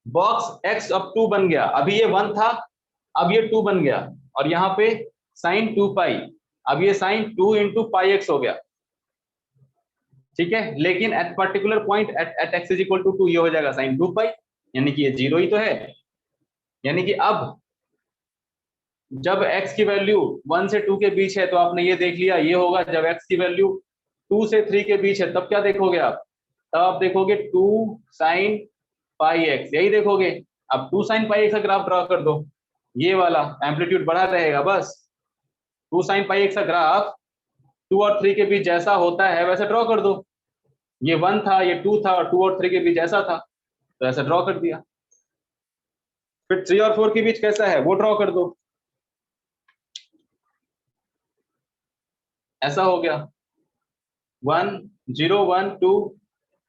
[SPEAKER 1] बॉक्स एक्स अब 2 बन गया। अभी ये 1 था, अब ये 2 बन गया, और यहाँ पे साइन 2 पाई, अब ये साइन 2 इंटू पाई एक्स हो गया। ठीक है, लेकिन at particular point at X is equal to 2 ये हो जाएगा साइन 2 पाई, यानी कि ये 0 ही तो है। यानी कि अब जब x की वैल्यू 1 से 2 के बीच है तो आपने ये देख लिया, ये होगा। जब x की वैल्यू 2 से 3 के बीच है तब क्या देखोगे आप? तब आप देखोगे 2 साइन पाई एक्स, यही देखोगे। अब 2 साइन पाई एक्स का ग्राफ ड्रॉ कर दो, ये वाला एम्पलीट्यूड बढ़ा रहेगा बस। 2 साइन पाई एक्स का ग्राफ 2 और 3 के बीच जैसा होता है वैसा ड्रॉ कर दो। ये 1 था, ये 2 था, और 2 और 3 के बीच ऐसा था, तो ऐसा ड्रॉ कर दिया। फिर 3 और 4 के बीच कैसा है वो ड्रॉ कर दो, ऐसा हो गया। 1 0 1 2,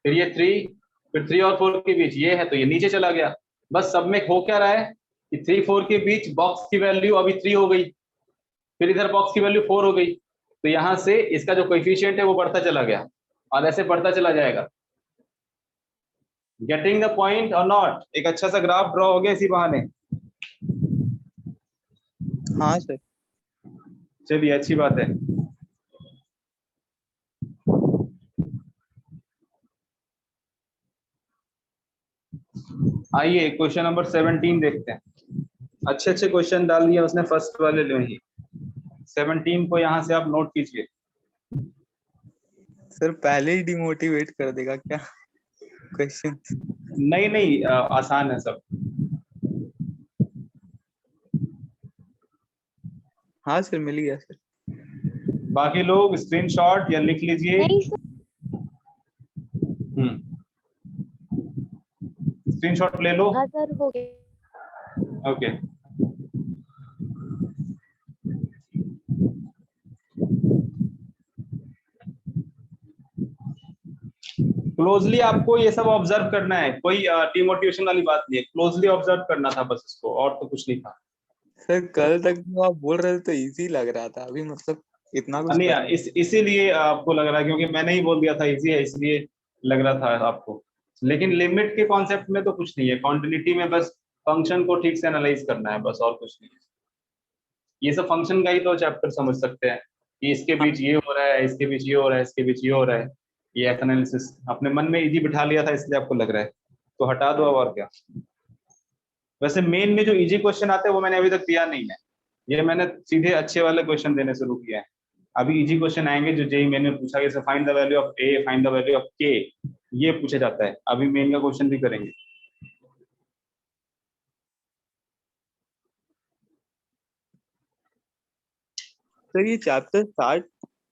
[SPEAKER 1] फिर ये 3, फिर 3 और 4 के बीच ये है, तो ये नीचे चला गया। बस सब में हो क्या रहा है कि 3 4 के बीच बॉक्स की वैल्यू अभी 3 हो गई, फिर इधर बॉक्स की वैल्यू 4 हो गई, तो यहां से इसका जो कोएफिशिएंट है वो बढ़ता चला गया, और ऐसे बढ़ता चला जाएगा। गेटिंग द पॉइंट और नॉट? एक अच्छा सा ग्राफ ड्रॉ हो गया इसी बहाने।
[SPEAKER 2] हाँ सर।
[SPEAKER 1] चलिए अच्छी बात है। आइए क्वेश्चन नंबर 17 देखते हैं। अच्छे अच्छे क्वेश्चन डाल दिया उसने फर्स्ट वाले में ही। 17 को यहाँ से आप नोट कीजिए।
[SPEAKER 2] सर पहले ही डिमोटिवेट कर देगा क्या क्वेश्चन?
[SPEAKER 1] नहीं नहीं, आसान है सब।
[SPEAKER 2] हाँ सर, मिल गया सर।
[SPEAKER 1] बाकी लोग स्क्रीनशॉट या लिख लीजिए।
[SPEAKER 3] नहीं सर,
[SPEAKER 1] स्क्रीनशॉट ले लो।
[SPEAKER 3] हाँ सर हो गया।
[SPEAKER 1] ओके। क्लोजली आपको ये सब ऑब्जर्व करना है, कोई डिमोटिवेशन वाली बात नहीं है, क्लोजली ऑब्जर्व करना था बस इसको, और तो कुछ नहीं था।
[SPEAKER 2] सर कल तक जो आप बोल रहे थे तो इजी लग रहा था, अभी मतलब इतना कुछ
[SPEAKER 1] नहीं, इसीलिए आपको लग रहा है, क्योंकि मैंने ही बोल दिया था इजी है, इसलिए लग रहा था आपको। लेकिन लिमिट के कॉन्सेप्ट में तो कुछ नहीं है, कॉन्टिन्यूटी में बस फंक्शन को ठीक से एनालाइज करना है बस, और कुछ नहीं है। ये सब फंक्शन का ही तो चैप्टर समझ सकते हैं कि इसके बीच ये हो रहा है, इसके बीच ये हो रहा है, इसके बीच ये हो रहा है। ये एनालिसिस अपने मन में इजी बिठा लिया था इसलिए आपको लग रहा है, तो हटा दो अब, और क्या। वैसे मेन में जो इजी क्वेश्चन आते हैं वो मैंने अभी तक दिया नहीं है, ये मैंने सीधे अच्छे वाले क्वेश्चन देने शुरू किए हैं। अभी इजी क्वेश्चन आएंगे जो जेई मैंने पूछा, जैसे find the value of A, find the value of के, ये पूछा जाता है। अभी मेन का क्वेश्चन भी करेंगे।
[SPEAKER 2] सर ये चैप्टर स्टार्ट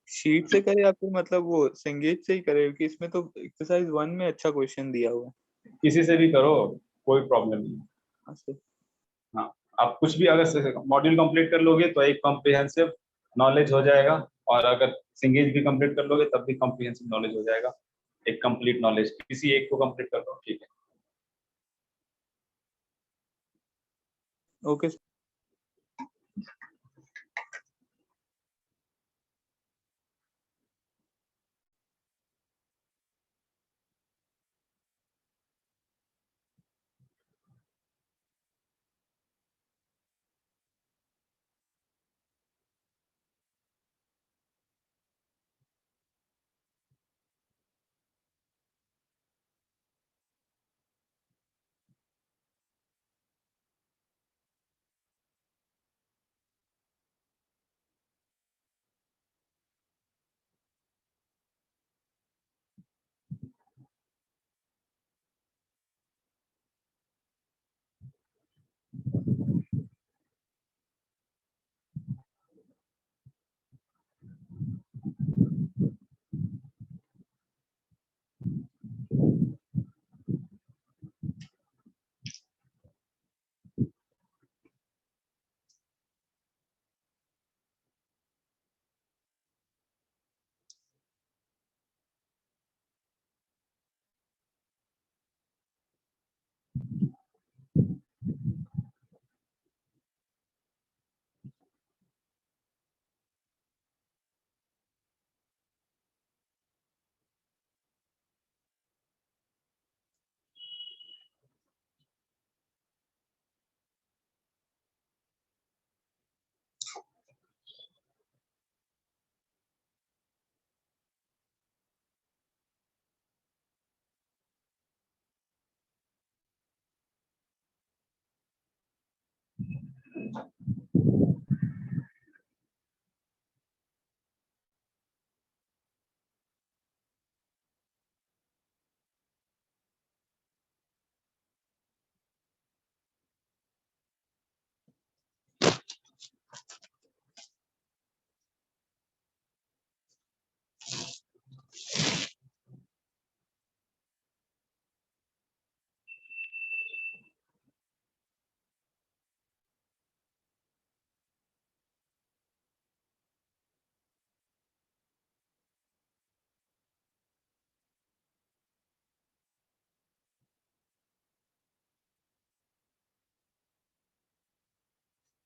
[SPEAKER 2] शीट से करे या फिर मतलब वो संगीत से ही करे, क्योंकि इसमें तो एक्सरसाइज 1 में अच्छा क्वेश्चन दिया हुआ है।
[SPEAKER 1] किसी से भी करो, कोई प्रॉब्लम नहीं।
[SPEAKER 2] हाँ सर।
[SPEAKER 1] हाँ, आप कुछ भी अगर मॉड्यूल कंप्लीट कर लोगे तो एक कॉम्प्रिहेंसिव नॉलेज हो जाएगा, और अगर सिंगेज भी कंप्लीट कर लोगे तब भी कॉम्प्रिहेंसिव नॉलेज हो जाएगा, एक कंप्लीट नॉलेज। किसी एक को कंप्लीट कर लो, ठीक है।
[SPEAKER 2] ओके।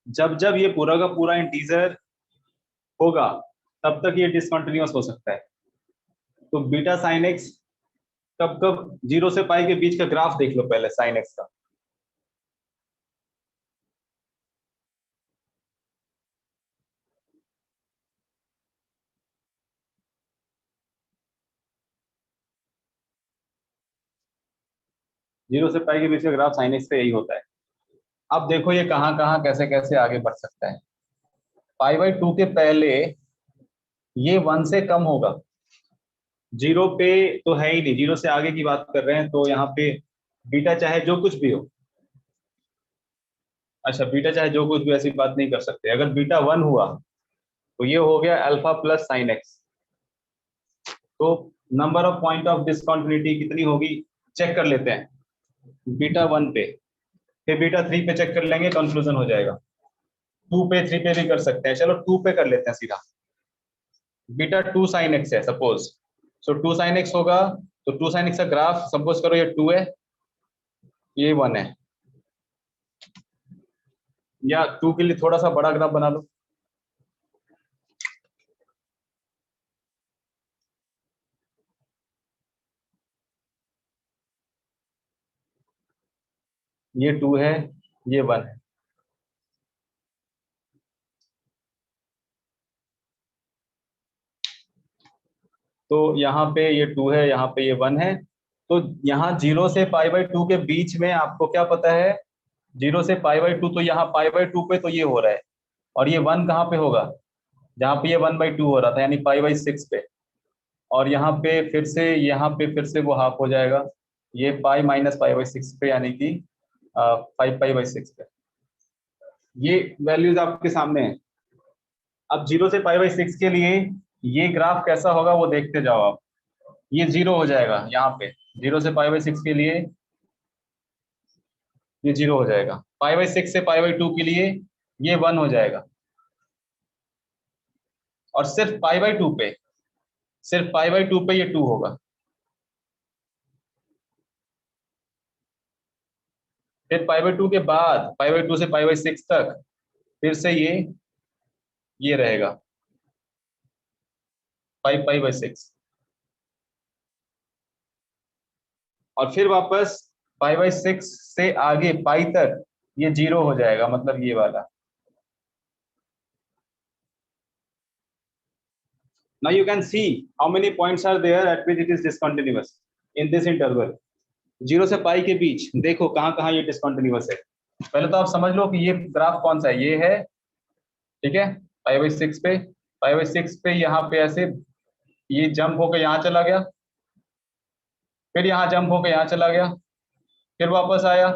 [SPEAKER 1] जब जब ये पूरा का पूरा इंटीजर होगा तब तक ये डिसकंटिन्यूअस हो सकता है। तो बीटा साइन एक्स कब कब 0 से पाई के बीच का ग्राफ देख लो पहले साइन एक्स का। जीरो से पाई के बीच का ग्राफ साइन एक्स का यही होता है। अब देखो ये कहाँ कहाँ कैसे कैसे आगे बढ़ सकता है। पाई/2 के पहले ये 1 से कम होगा, 0 पे तो है ही नहीं, 0 से आगे की बात कर रहे हैं, तो यहाँ पे बीटा चाहे जो कुछ भी हो। अच्छा, बीटा चाहे जो कुछ भी, ऐसी बात नहीं कर सकते। अगर बीटा 1 हुआ तो ये हो गया अल्फा प्लस साइन एक्स। तो number of point of discontinuity कितनी होगी चेक कर लेते हैं। बीटा 1 पे, फिर बीटा 3 पे चेक कर लेंगे, कंक्लूजन हो जाएगा। 2 पे 3 पे भी कर सकते हैं, चलो 2 पे कर लेते हैं सीधा। बीटा 2 साइन एक्स है सपोज, सो 2 साइन एक्स होगा, तो 2 साइन एक्स का ग्राफ सपोज करो ये 2 है, ये 1 है, या 2 के लिए थोड़ा सा बड़ा ग्राफ बना लो। ये 2 है, ये 1 है। तो यहाँ पे ये 2 है, यहाँ पे ये 1 है। तो यहाँ 0 से पाई/2 के बीच में आपको क्या पता है, 0 से पाई/2, तो यहाँ पाई/2 पे तो ये हो रहा है, और ये 1 कहाँ पे होगा, जहाँ पे ये 1/2 हो रहा था, यानी पाई/6 पे। और यहाँ पे फिर से, यहाँ पे फिर से वो हाफ हो जाएगा, ये पाई माइनस पाई/6 पे, यानी कि 5 पाई/6 पे। ये वैल्यूज आपके सामने हैं। अब 0 से π/6 के लिए ये ग्राफ कैसा होगा वो देखते जाओ आप। ये 0 हो जाएगा यहाँ पे, 0 से π/6 के लिए ये 0 हो जाएगा, π/6 से π/2 के लिए ये 1 हो जाएगा, और सिर्फ π/2 पे, सिर्फ π/2 पे ये 2 होगा। फिर π/2 के बाद π/2 से π/6 तक फिर से ये रहेगा 5π/6, और फिर वापस π/6 से आगे पाई तक ये 0 हो जाएगा, मतलब ये वाला। Now you can see how many points are there at which it is discontinuous in this interval. 0 से पाई के बीच देखो कहाँ ये डिसकंटिन्यूअस है। पहले तो आप समझ लो कि ये ग्राफ कौन सा है, ये है, ठीक है, π/6 पे यहाँ पे ऐसे ये जंप होकर यहाँ चला गया, फिर यहाँ जंप होकर यहाँ चला गया, फिर वापस आया,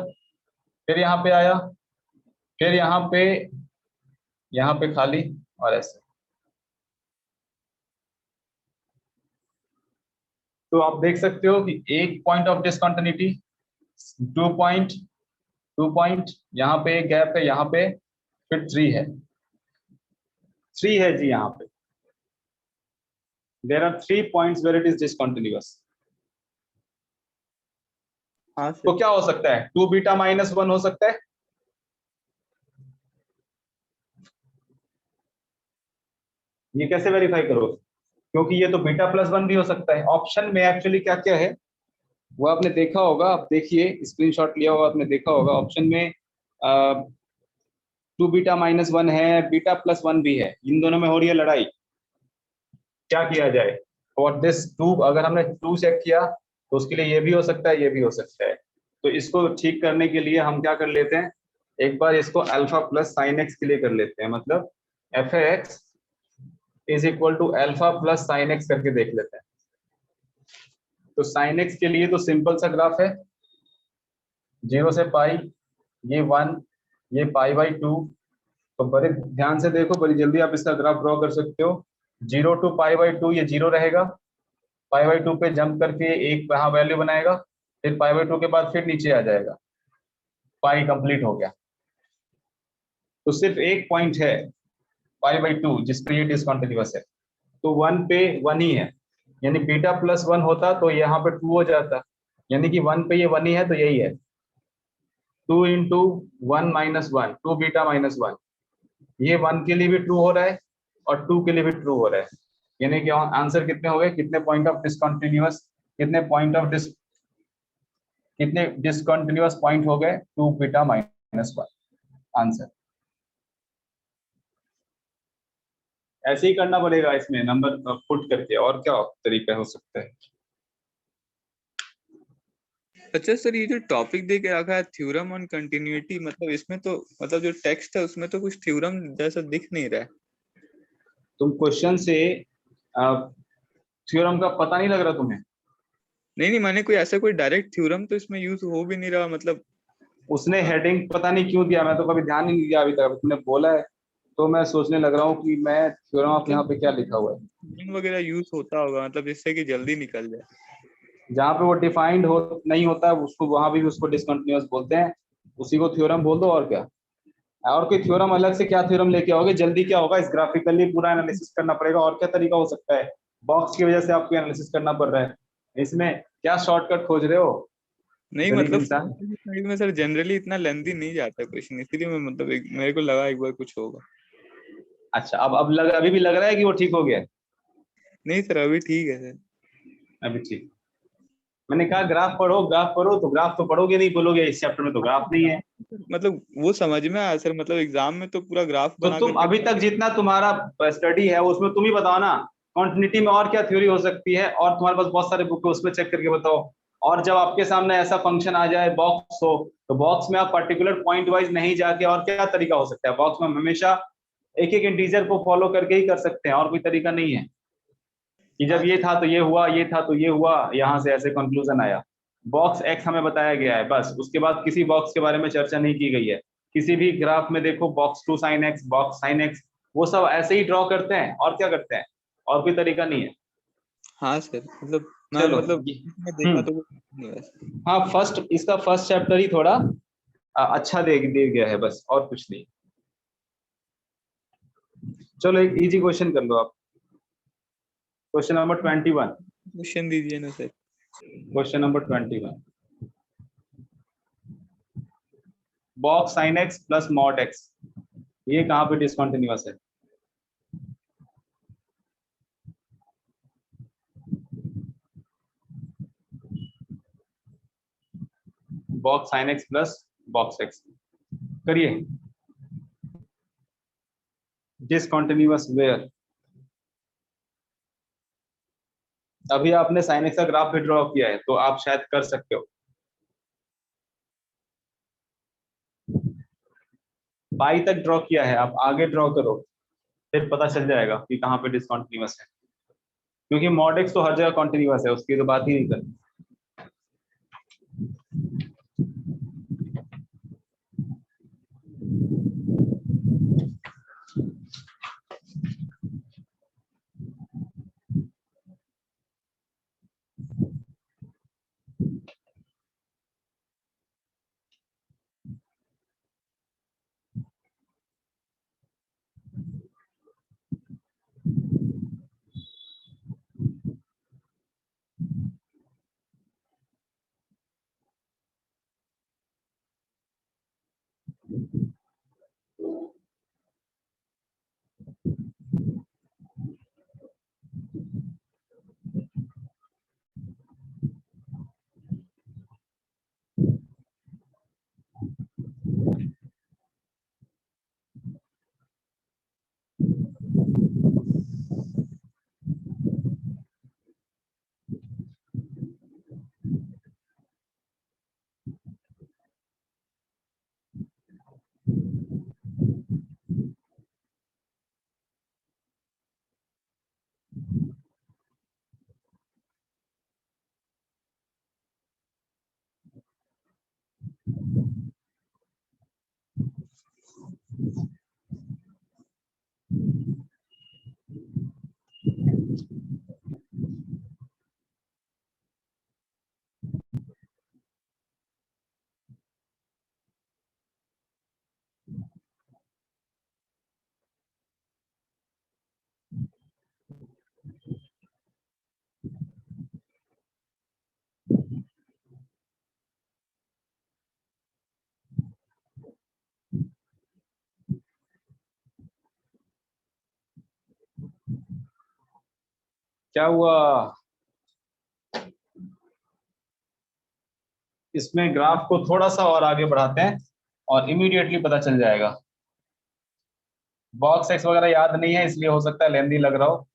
[SPEAKER 1] फिर यहाँ पे आया, फिर यहाँ पे खाली, और ऐसे। तो आप देख सकते हो कि एक पॉइंट ऑफ डिसकंटिन्यूटी, 2 पॉइंट, यहाँ पे एक गैप है, यहाँ पे फिर 3 है, 3 है जी यहाँ पे। There are 3 points where it is discontinuous. तो क्या हो सकता है, 2β-1 हो सकता है, ये कैसे वेरीफाई करोगे, क्योंकि ये तो β+1 भी हो सकता है। ऑप्शन में एक्चुअली क्या क्या है वो आपने देखा होगा, आप देखिए, स्क्रीनशॉट लिया होगा आपने, देखा होगा ऑप्शन में 2β-1 है, β+1 भी है, इन दोनों में हो रही है लड़ाई, क्या किया जाए। और दिस 2, अगर हमने 2 चेक किया तो उसके लिए ये भी हो सकता है, ये भी हो सकता है। तो इसको ठीक करने के लिए हम क्या कर लेते हैं, एक बार इसको अल्फा प्लस साइन एक्स के लिए कर लेते हैं, मतलब f(x) is equal to alpha plus sine X करके देख लेते हैं। तो साइन एक्स के लिए तो सिंपल सा ग्राफ है, 0 से पाई, ये 1, ये π/2। तो बड़े ध्यान से देखो, बड़ी जल्दी आप इसका ग्राफ ड्रॉ कर सकते हो। 0 to π/2 ये 0 रहेगा, π/2 पे जंप करके एक यहाँ वैल्यू बनाएगा, फिर π/2 के बाद फिर नीचे आ जाएगा, पाई कंप्लीट हो गया। तो सिर्फ एक पॉइंट है π/2 जिस पे ये डिसकंटिन्यूअस है, तो 1 पे 1 ही है, यानी β+1 होता तो यहाँ पे 2 हो जाता, यानी कि 1 पे ये 1 ही है, तो यही है 2 × 1 - 1, 2β-1। ये 1 के लिए भी ट्रू हो रहा है और 2 के लिए भी ट्रू हो रहा है, यानी कि आंसर कितने हो गए, कितने पॉइंट ऑफ डिसकंटिन्यूअस, कितने डिसकंटिन्यूअस पॉइंट हो गए, 2β-1 आंसर। ऐसे ही करना पड़ेगा इसमें नंबर पुट करके, और क्या तरीका हो सकता है।
[SPEAKER 2] अच्छा सर, ये जो टॉपिक दे के रखा है थ्योरम ऑन कंटिन्यूटी, मतलब इसमें तो मतलब जो टेक्स्ट है उसमें तो कुछ थ्योरम जैसा दिख नहीं रहा है।
[SPEAKER 1] तुम क्वेश्चन से थ्योरम का पता नहीं लग रहा तुम्हें?
[SPEAKER 2] नहीं, मैंने कोई ऐसा कोई डायरेक्ट थ्योरम तो इसमें यूज हो भी नहीं रहा, मतलब
[SPEAKER 1] उसने हेडिंग पता नहीं क्यों दिया, मैं तो कभी ध्यान ही नहीं दिया अभी तक, तुमने बोला है तो मैं सोचने लग रहा हूँ कि मैं थ्योरम ऑफ यहाँ पे क्या लिखा हुआ है
[SPEAKER 2] वगैरह यूज होता होगा, मतलब इससे कि जल्दी निकल जाए।
[SPEAKER 1] जहाँ पे वो डिफाइंड नहीं होता उसको, वहां भी उसको डिसकंटिन्यूअस बोलते हैं, उसी को थ्योरम बोल दो। और क्या, और कोई थ्योरम अलग से क्या थ्योरम लेके आओगे, जल्दी क्या होगा, इस ग्राफिकली पूरा एनालिसिस करना पड़ेगा, और क्या तरीका हो सकता है, बॉक्स की वजह से आपको एनालिसिस करना पड़ रहा है, इसमें क्या शॉर्टकट खोज रहे हो?
[SPEAKER 2] नहीं मतलब साइड में सर जनरली इतना लेंथी नहीं जाता क्वेश्चन, इसलिए मैं मतलब मेरे को लगा एक बार कुछ होगा।
[SPEAKER 1] अच्छा, अभी भी लग रहा है कि वो ठीक हो गया?
[SPEAKER 2] नहीं सर, अभी ठीक है सर,
[SPEAKER 1] अभी ठीक। मैंने कहा ग्राफ पढ़ो, तो ग्राफ तो पढ़ोगे नहीं, बोलोगे इस चैप्टर में तो ग्राफ नहीं है।
[SPEAKER 2] मतलब वो समझ में आया सर, मतलब एग्जाम में तो पूरा ग्राफ
[SPEAKER 1] तो तुम अभी तक जितना तुम्हारा स्टडी है उसमें तुम ही बताओ ना, कॉन्टिन्यूटी में और क्या थ्योरी हो सकती है, और तुम्हारे पास बहुत सारे बुक है उसमें चेक करके बताओ। और जब आपके सामने ऐसा फंक्शन आ जाए बॉक्स हो, तो बॉक्स में आप पर्टिकुलर पॉइंट वाइज नहीं जाके, और क्या तरीका हो सकता है, बॉक्स में हमेशा एक एक इंटीजर को फॉलो करके ही कर सकते हैं, और कोई तरीका नहीं है कि जब ये था तो ये हुआ, ये था तो ये हुआ, यहाँ से ऐसे कंक्लूजन आया। बॉक्स एक्स हमें बताया गया है बस, उसके बाद किसी बॉक्स के बारे में चर्चा नहीं की गई है। किसी भी ग्राफ में देखो box 2 sin x, box sin x, वो सब ऐसे ही ड्रॉ करते हैं और क्या करते हैं, और कोई तरीका नहीं है।
[SPEAKER 2] हाँ सर, मतलब मैं
[SPEAKER 1] चलो
[SPEAKER 2] मतलब मैं देखा तो नहीं वैसे।
[SPEAKER 1] हाँ इसका फर्स्ट चैप्टर ही थोड़ा अच्छा दे गया है बस, और कुछ नहीं। चलो एक इजी क्वेश्चन कर लो आप, क्वेश्चन नंबर 21।
[SPEAKER 2] क्वेश्चन दीजिए ना sir.
[SPEAKER 1] Question number 21, box sine x plus mod x, ये कहाँ पे डिसकंटिन्यूअस है? Box sine x plus box x, करिए। Discontinuous where? अभी आपने साइन एक्स का ग्राफ भी ड्रॉ किया है तो आप शायद कर सकते हो। पाई तक ड्रॉ किया है, आप आगे ड्रॉ करो, फिर पता चल जाएगा कि कहाँ पे डिसकंटिन्यूअस है, क्योंकि मॉड एक्स तो हर जगह कॉन्टिन्यूअस है, उसकी तो बात ही नहीं कर। क्या हुआ? इसमें ग्राफ को थोड़ा सा और आगे बढ़ाते हैं और इमीडिएटली पता चल जाएगा। बॉक्स एक्स वगैरह याद नहीं है इसलिए हो सकता है लेंदी लग रहा हो,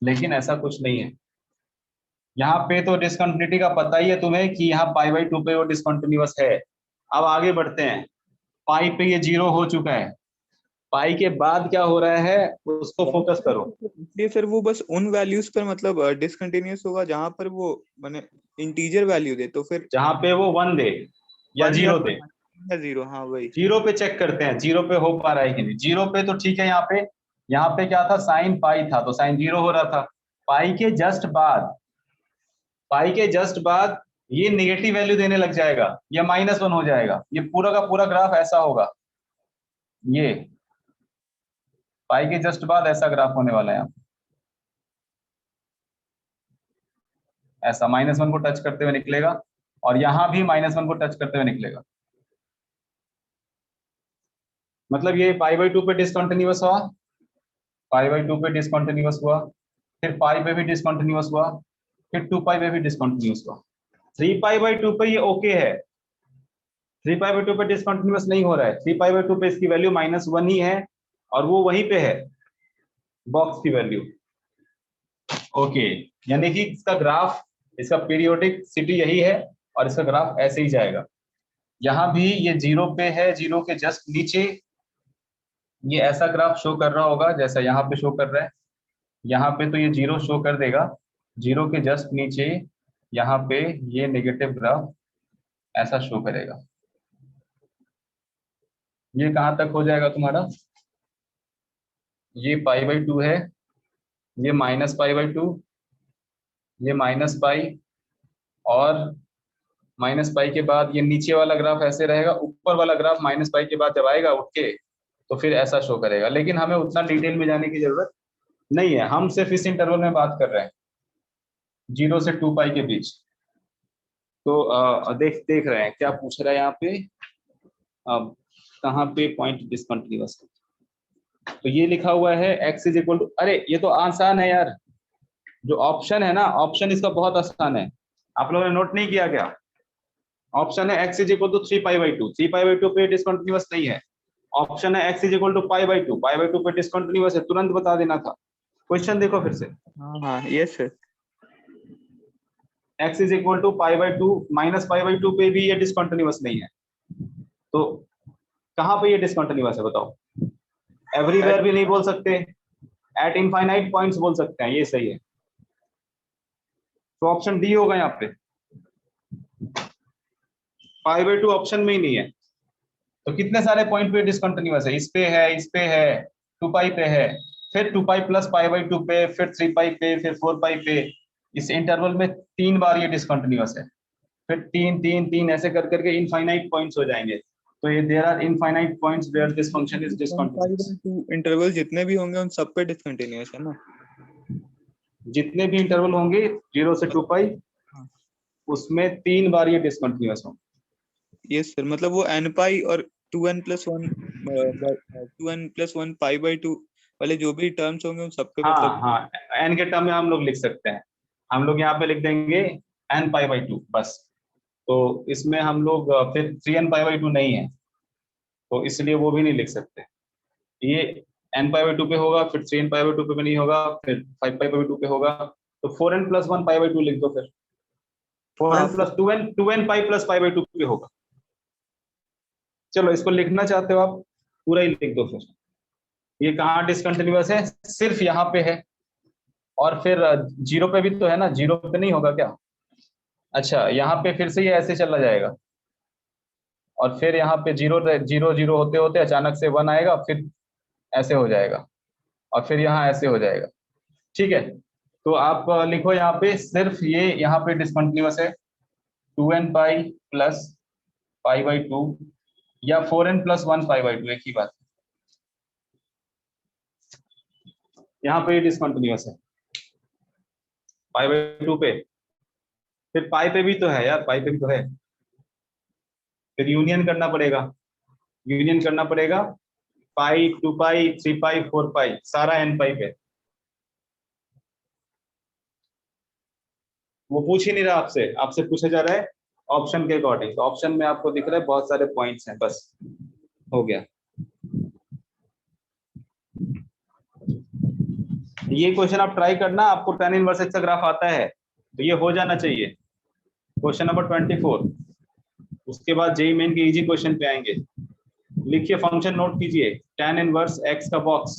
[SPEAKER 1] लेकिन ऐसा कुछ नहीं है। यहाँ पे तो डिसकंटिन्यूटी का पता ही है तुम्हें कि यहाँ पाई बाई 2 पे वो डिसकंटिन्यूअस है। अब आगे बढ़ते हैं, पाई पे ये 0 हो चुका है, पाई के बाद क्या हो रहा है उसको फोकस करो।
[SPEAKER 2] ये सर वो बस उन वैल्यूज पर मतलब डिसकंटिन्यूअस होगा जहां पर वो माने इंटीजर वैल्यू दे, तो फिर
[SPEAKER 1] जहां पे वो 1 दे या
[SPEAKER 2] 1
[SPEAKER 1] 0 दे।
[SPEAKER 2] या 0, हाँ वही।
[SPEAKER 1] 0 पे चेक करते हैं 0 पे हो पा रहा है कि नहीं। 0 पे तो ठीक है, यहाँ पे क्या था, साइन पाई था तो साइन 0 हो रहा था। पाई के जस्ट बाद, पाई के जस्ट बाद ये नेगेटिव वैल्यू देने लग जाएगा, ये -1 हो जाएगा, ये पूरा का पूरा ग्राफ ऐसा होगा। ये पाई के जस्ट बाद ऐसा ग्राफ होने वाला है यहाँ, ऐसा -1 को टच करते हुए निकलेगा, और यहाँ भी -1 को टच करते हुए निकलेगा। मतलब ये पाई बाई 2 पे डिसकंटिन्यूअस हुआ, पाई बाई 2 पे डिसकंटिन्यूअस हुआ, फिर पाई पे भी डिसकंटिन्यूअस हुआ, फिर 2 पाई पे भी डिसकंटिन्यूअस हुआ। 3 पाई बाई 2 पे ये ओके है, 3 पाई बाई 2 पे डिसकंटिन्यूअस नहीं हो रहा है। 3 पाई बाई 2 पे इसकी वैल्यू -1 ही है, और वो वहीं पे है बॉक्स की वैल्यू। ओके, यानी कि इसका ग्राफ, इसका पीरियोडिक सिटी यही है, और इसका ग्राफ ऐसे ही जाएगा। यहाँ भी ये 0 पे है, 0 के जस्ट नीचे ये ऐसा ग्राफ शो कर रहा होगा जैसा यहाँ पे शो कर रहा है। यहाँ पे तो ये 0 शो कर देगा, 0 के जस्ट नीचे यहाँ पे ये नेगेटिव ग्राफ ऐसा शो करेगा। ये कहाँ तक हो जाएगा तुम्हारा? ये पाई बाई 2 है, ये माइनस पाई बाई 2, ये माइनस पाई, और माइनस पाई के बाद ये नीचे वाला ग्राफ ऐसे रहेगा, ऊपर वाला ग्राफ माइनस पाई के बाद जब आएगा उठ के तो फिर ऐसा शो करेगा। लेकिन हमें उतना डिटेल में जाने की जरूरत नहीं है, हम सिर्फ इस इंटरवल में बात कर रहे हैं 0 से 2 पाई के बीच। तो देख रहे हैं क्या पूछ रहा है यहाँ पे, अब कहाँ पे पॉइंट डिसकंटिन्यूअस है। तो ये लिखा हुआ है x इज इक्वल टू, अरे ये तो आसान है यार, जो ऑप्शन है ना, ऑप्शन इसका बहुत आसान है, आप लोगों ने नोट नहीं किया क्या? ऑप्शन है x is equal to 3 pi by 2, 3 pi by 2 पे डिसकंटिन्यूअस नहीं है। ऑप्शन है x is equal to pi by 2, pi by 2 पे डिसकंटिन्यूअस है, तुरंत बता देना था। क्वेश्चन देखो फिर से,
[SPEAKER 2] हाँ yes sir.
[SPEAKER 1] x is equal to pi by 2 minus pi by 2 पे भी ये डिसकंटिन्यूअस नहीं है, तो कहाँ पे ये डिसकंटिन्यूअस है बताओ? एवरीवेयर भी नहीं बोल सकते, एट इनफाइनाइट पॉइंट्स बोल सकते हैं, ये सही है। तो ऑप्शन डी होगा यहाँ पे, पाई बाई 2 ऑप्शन में ही नहीं है। तो कितने सारे पॉइंट पे डिसकंटिन्यूअस है? इस पे है, इस पे है, 2 पाई पे है, फिर 2 पाई प्लस पाई बाई 2 पे, फिर 3 पाई पे, फिर 4 पाई पे। इस इंटरवल में 3 बार ये डिसकंटिन्यूअस है, फिर 3 3 3 ऐसे कर करके इनफाइनाइट पॉइंट्स हो जाएंगे। तो ये there are infinite points where this function is discontinuous.
[SPEAKER 2] Interval जितने भी होंगे उन सब पे डिसकंटिन्यूअस है ना?
[SPEAKER 1] जितने भी इंटरवल होंगे 0 से 2 पाई, उसमें 3 बार ये डिसकंटिन्यूअस होंगे।
[SPEAKER 2] यस सर, मतलब वो n पाई और 2n प्लस 1 पाई बाई 2 वाले जो भी टर्म्स होंगे उन सब पे
[SPEAKER 1] हाँ
[SPEAKER 2] मतलब।
[SPEAKER 1] हाँ, n के टर्म में हम लोग लिख सकते हैं, हम लोग यहाँ पे लिख देंगे n पाई बाई 2 बस। तो इसमें हम लोग फिर 3n पाई बाई 2 नहीं है, तो इसलिए वो भी नहीं लिख सकते। ये n पाई बाई 2 पे होगा, फिर 3n पाई बाई 2 पे नहीं होगा, फिर 5 पाई बाई 2 पे होगा, तो 4n प्लस 1 पाई बाई 2 लिख दो फिर। 4n plus 2n pi plus pi by 2 पे होगा। चलो इसको लिखना चाहते हो आप, पूरा ही लिख दो फिर। ये कहाँ डिसकंटिन्यूअस है? सिर्फ यहाँ पे है, और फिर 0 पे भी तो है ना, 0 पे नहीं होगा क्या? अच्छा, यहाँ पे फिर से ये ऐसे चला जाएगा, और फिर यहाँ पे 0 0 0 होते होते अचानक से 1 आएगा, फिर ऐसे हो जाएगा, और फिर यहाँ ऐसे हो जाएगा। ठीक है, तो आप लिखो यहाँ पे सिर्फ ये यहाँ पे डिसकंटिन्यूअस है 2n pi plus pi by 2 या 4n प्लस 1 पाई बाई 2, एक ही बात। यहाँ पे डिसकंटिन्यूअस है पाई बाई 2 पे, फिर पाई पे भी तो है यार, पाई पे भी तो है, फिर यूनियन करना पड़ेगा, यूनियन करना पड़ेगा पाई 2 पाई 3 पाई 4 पाई सारा n पाई पे। वो पूछ ही नहीं रहा आपसे, आपसे पूछा जा रहा है ऑप्शन के अकॉर्डिंग। तो ऑप्शन में आपको दिख रहा है बहुत सारे पॉइंट्स हैं, बस हो गया। ये क्वेश्चन आप ट्राई करना, आपको tan इनवर्स x का ग्राफ आता है तो ये हो जाना चाहिए। क्वेश्चन नंबर 24, उसके बाद जेईई मेन के इजी क्वेश्चन पे आएंगे। लिखिए, फंक्शन नोट कीजिए, tan इनवर्स x का बॉक्स,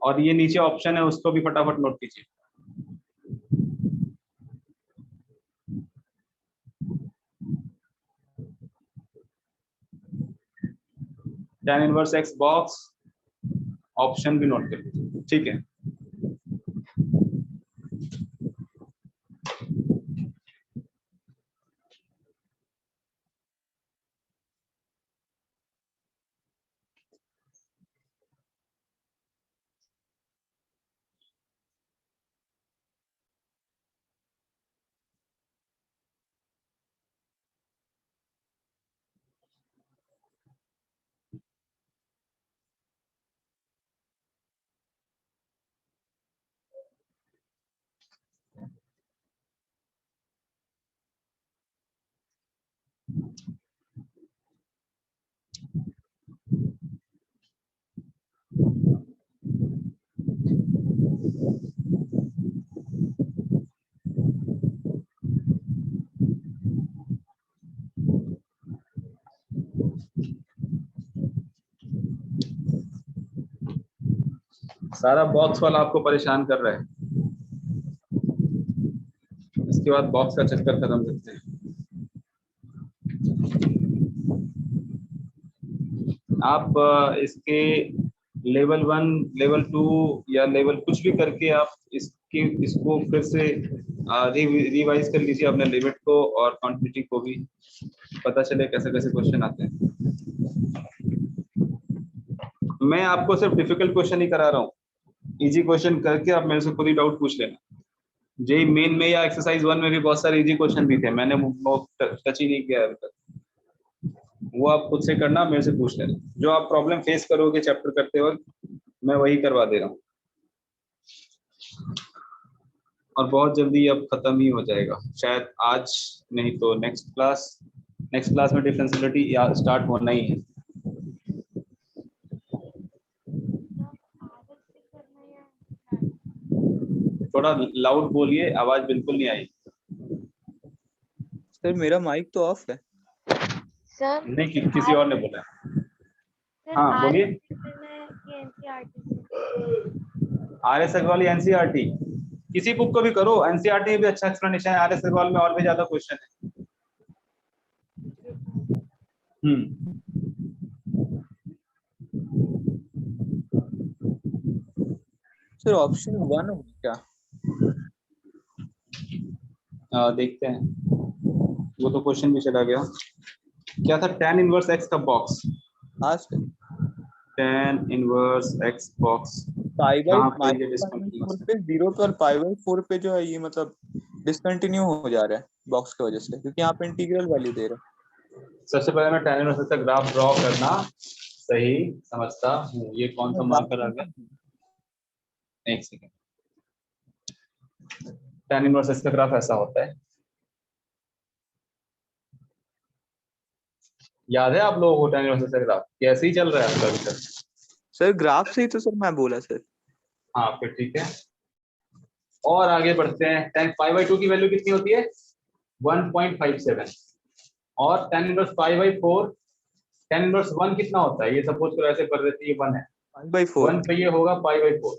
[SPEAKER 1] और ये नीचे ऑप्शन है उसको भी फटाफट नोट कीजिए। tan inverse x box, option भी नोट कर लीजिए, ठीक है। सारा बॉक्स वाला आपको परेशान कर रहा है, इसके बाद बॉक्स का चक्कर खत्म करते हैं। आप इसके लेवल 1, लेवल 2 या लेवल कुछ भी करके आप इसको फिर से रिवाइज कर लीजिए अपने लिमिट को और क्वांटिटी को भी, पता चले कैसे कैसे क्वेश्चन आते हैं। मैं आपको सिर्फ डिफिकल्ट क्वेश्चन ही करा रहा हूँ, इजी क्वेश्चन करके आप मेरे से खुद ही डाउट पूछ लेना। जेई मेन में या एक्सरसाइज 1 में भी बहुत सारे इजी क्वेश्चन भी थे, मैंने वो टच ही नहीं किया अभी तक, वो आप खुद से करना, मेरे से पूछ लेना। जो आप प्रॉब्लम फेस करोगे चैप्टर करते वक्त, मैं वही करवा दे रहा हूँ, और बहुत जल्दी अब खत्म ही हो जाएगा, शायद आज नहीं तो नेक्स्ट क्लास में डिफरेंशियलिटी स्टार्ट होना ही है। थोड़ा लाउड बोलिए, आवाज बिल्कुल नहीं आई।
[SPEAKER 2] सर मेरा माइक तो ऑफ है।
[SPEAKER 3] सर
[SPEAKER 1] नहीं, किसी और ने बोला। हाँ बोलिए। RS अग्रवाल एनसीईआरटी, किसी बुक को भी करो, एनसीईआरटी में भी अच्छा एक्सप्लेनेशन है, RS अग्रवाल में और भी ज्यादा क्वेश्चन है।
[SPEAKER 2] सर ऑप्शन 1 हो क्या?
[SPEAKER 1] देखते हैं, वो तो क्वेश्चन भी चला गया। क्या था? tan इनवर्स x का बॉक्स।
[SPEAKER 2] हाँ sir.
[SPEAKER 1] tan inverse x box
[SPEAKER 2] pi by
[SPEAKER 1] कहाँ पे ये
[SPEAKER 2] -4
[SPEAKER 1] डिस्कंटिन्यूअस है?
[SPEAKER 2] पे 0 पे और पाई बाई 4 पे जो है ये मतलब डिसकंटिन्यू हो जा रहा है बॉक्स की वजह से, क्योंकि यहाँ पे इंटीग्रल वैल्यू दे रहा है।
[SPEAKER 1] सबसे पहले मैं tan इनवर्स का ग्राफ ड्रॉ करना सही समझता हूँ। ये कौन सा मार्कर आ गया? एक सेकेंड। tan इनवर्स x का ग्राफ ऐसा होता है, याद है आप लोगों को tan इनवर्स x का ग्राफ कैसे ही चल रहा है आपका अभी तक?
[SPEAKER 2] सर ग्राफ से ही तो सर मैं बोला सर।
[SPEAKER 1] हाँ फिर ठीक है, और आगे बढ़ते हैं। tan π/2 की वैल्यू कितनी होती है? 1.57, और tan इनवर्स π/4, tan इनवर्स 1 कितना होता है? ये सपोज करो ऐसे कर देते हैं, ये 1 है,
[SPEAKER 2] पाई बाई 4।
[SPEAKER 1] 1 पे ये होगा π/4।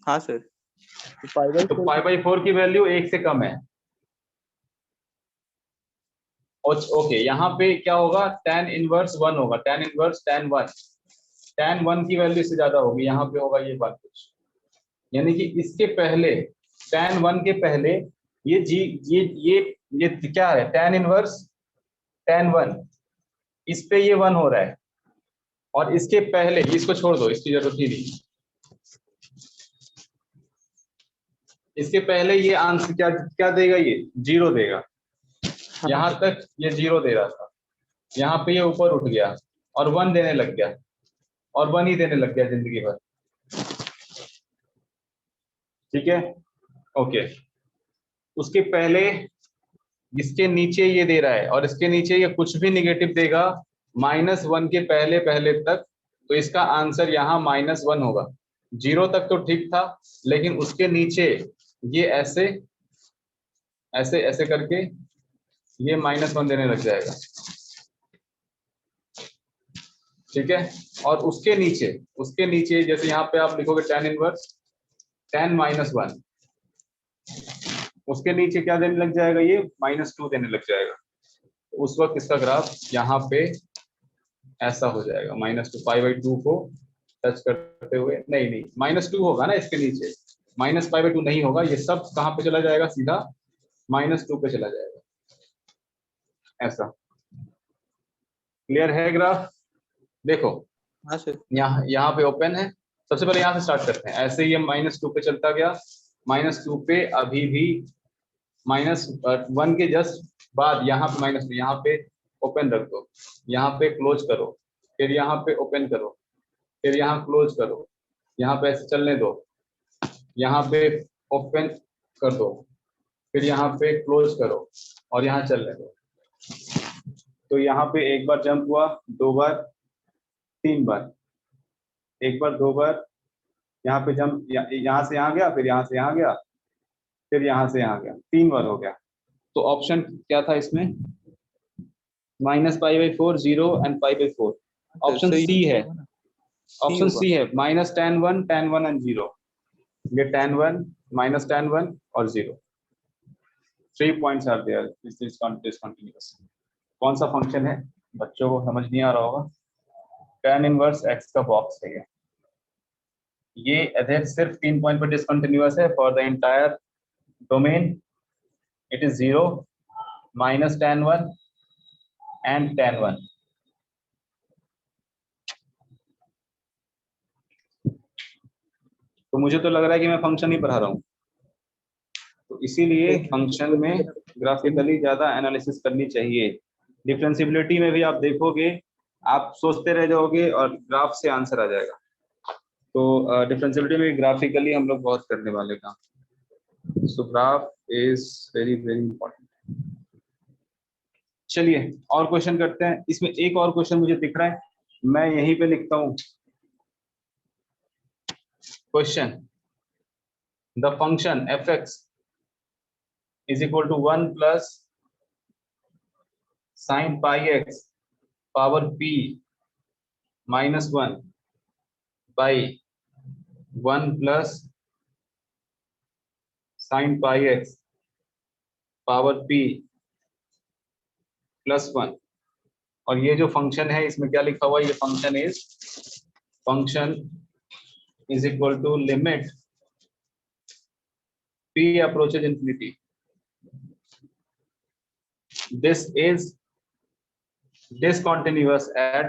[SPEAKER 2] हाँ सर, तो पाई बाई
[SPEAKER 1] तो
[SPEAKER 2] 4
[SPEAKER 1] π/4 की वैल्यू 1 से कम है। ओके, यहाँ पे क्या होगा? tan इनवर्स 1 होगा, tan इनवर्स tan 1 की वैल्यू इससे ज्यादा होगी, यहाँ पे होगा ये बात कुछ, यानी कि इसके पहले tan 1 के पहले ये जी ये क्या है? tan इनवर्स tan 1, इस पे ये 1 हो रहा है, और इसके पहले इसको छोड़ दो, इसकी जरूरत ही नहीं। इसके पहले ये आंसर क्या क्या देगा? ये 0 देगा। यहाँ तक ये 0 दे रहा था, यहाँ पे ये ऊपर उठ गया और 1 देने लग गया, और 1 ही देने लग गया जिंदगी भर। ठीक है, ओके। उसके पहले इसके नीचे ये दे रहा है, और इसके नीचे ये कुछ भी निगेटिव देगा -1 के पहले पहले तक, तो इसका आंसर यहाँ -1 होगा। 0 तक तो ठीक था, लेकिन उसके नीचे ये ऐसे ऐसे ऐसे करके ये -1 देने लग जाएगा। ठीक है, और उसके नीचे जैसे यहाँ पे आप लिखोगे tan इनवर्स tan -1, उसके नीचे क्या देने लग जाएगा? ये -2 देने लग जाएगा। उस वक्त इसका ग्राफ यहाँ पे ऐसा हो जाएगा, -2 π/2 को टच करते हुए। नहीं, -2 होगा ना इसके नीचे, -π/2 नहीं होगा। ये सब कहाँ पे चला जाएगा? सीधा -2 पे चला जाएगा, ऐसा। क्लियर है ग्राफ? देखो
[SPEAKER 2] हाँ सर।
[SPEAKER 1] यहाँ पे ओपन है। सबसे पहले यहाँ से स्टार्ट करते हैं, ऐसे ये -2 पे चलता गया, -2 पे अभी भी -1 के जस्ट बाद यहाँ पे -2, यहाँ पे ओपन रख दो, यहाँ पे क्लोज करो, फिर यहाँ पे ओपन करो, फिर यहाँ क्लोज करो, यहाँ पे ऐसे चलने दो, यहाँ पे ओपन कर दो, फिर यहाँ पे क्लोज करो, और यहाँ चलने दो। तो यहाँ पे एक बार जंप हुआ, 2 बार, 3 बार, 1 बार, 2 बार, यहाँ पे जंप, यहाँ से यहाँ गया, फिर यहाँ से यहाँ गया, फिर यहाँ से यहाँ गया, 3 बार हो गया। तो ऑप्शन क्या था इसमें? -π/4, 0 एंड π/4। ऑप्शन सी है, ऑप्शन सी है -tan 1 एंड 0। ये tan 1 -tan 1 और 0, 3 points are there. This is discontinuous. कौन सा फंक्शन है? बच्चों को समझ नहीं आ रहा होगा। tan इनवर्स x का बॉक्स है ये। ये अधेर सिर्फ 3 पॉइंट पर डिसकंटिन्यूअस है। For the entire domain it is 0, -tan1 and tan1। तो मुझे तो लग रहा है कि मैं फंक्शन ही पढ़ा रहा हूँ, तो इसीलिए फंक्शन में ग्राफिकली ज्यादा एनालिसिस करनी चाहिए। डिफरेंशियबिलिटी में भी आप देखोगे, आप सोचते रह जाओगे और ग्राफ से आंसर आ जाएगा। तो डिफरेंशियबिलिटी में ग्राफिकली हम लोग बहुत करने वाले काम। सो graph is very very important. चलिए और क्वेश्चन करते हैं। इसमें एक और क्वेश्चन मुझे दिख रहा है, मैं यहीं पे लिखता हूं question. The function f(x) is equal to 1 plus sin pi x power p -1 by 1 plus sin pi x power p +1। और ये जो फंक्शन है इसमें क्या लिखा हुआ है, ये function is equal to limit p approaches infinity. This is discontinuous at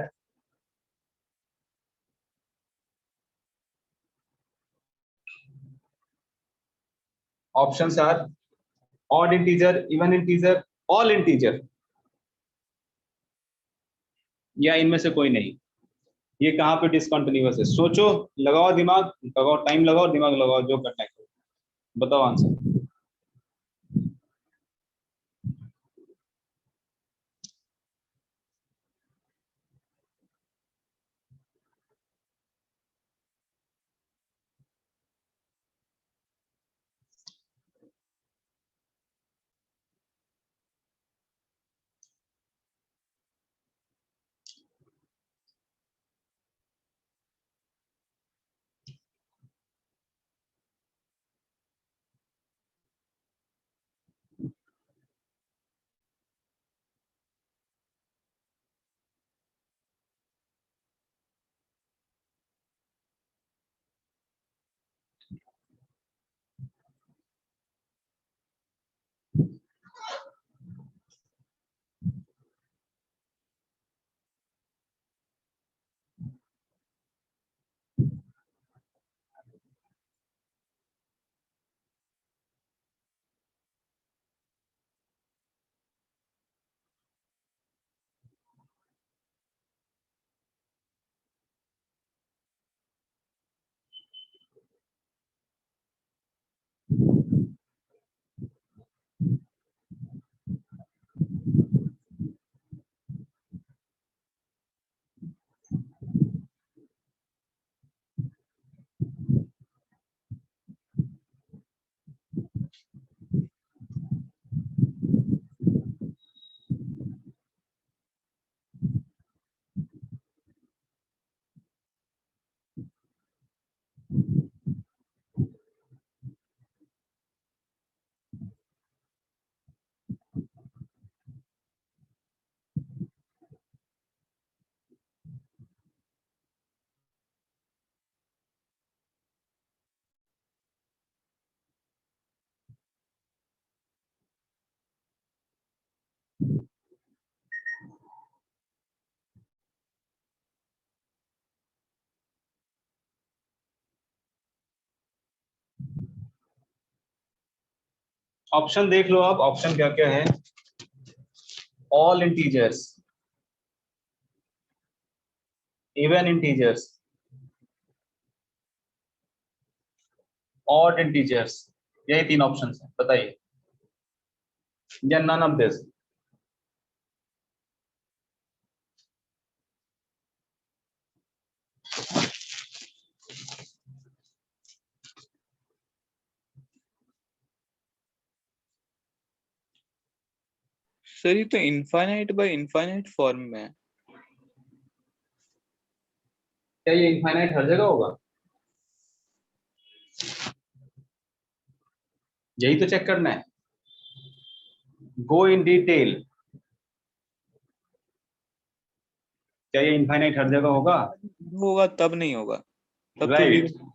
[SPEAKER 1] options are odd integer, even integer, all integer, या इनमें से कोई नहीं। ये कहाँ पे डिसकंटिन्यूअस है? सोचो, लगाओ दिमाग, लगाओ टाइम, लगाओ दिमाग, लगाओ, जो करना है बताओ आंसर। ऑप्शन देख लो आप, ऑप्शन क्या क्या है। All integers, even integers, odd integers, यही 3 ऑप्शन है, बताइए। या नन ऑफ दिस?
[SPEAKER 2] सर ये तो इनफाइनाइट बाय इनफाइनाइट फॉर्म में है।
[SPEAKER 1] क्या ये इनफाइनाइट हर जगह होगा? यही तो चेक करना है। गो इन डिटेल, क्या ये इनफाइनाइट हर जगह होगा?
[SPEAKER 2] होगा तब नहीं होगा, तब तो
[SPEAKER 1] राइट।
[SPEAKER 2] जीरो।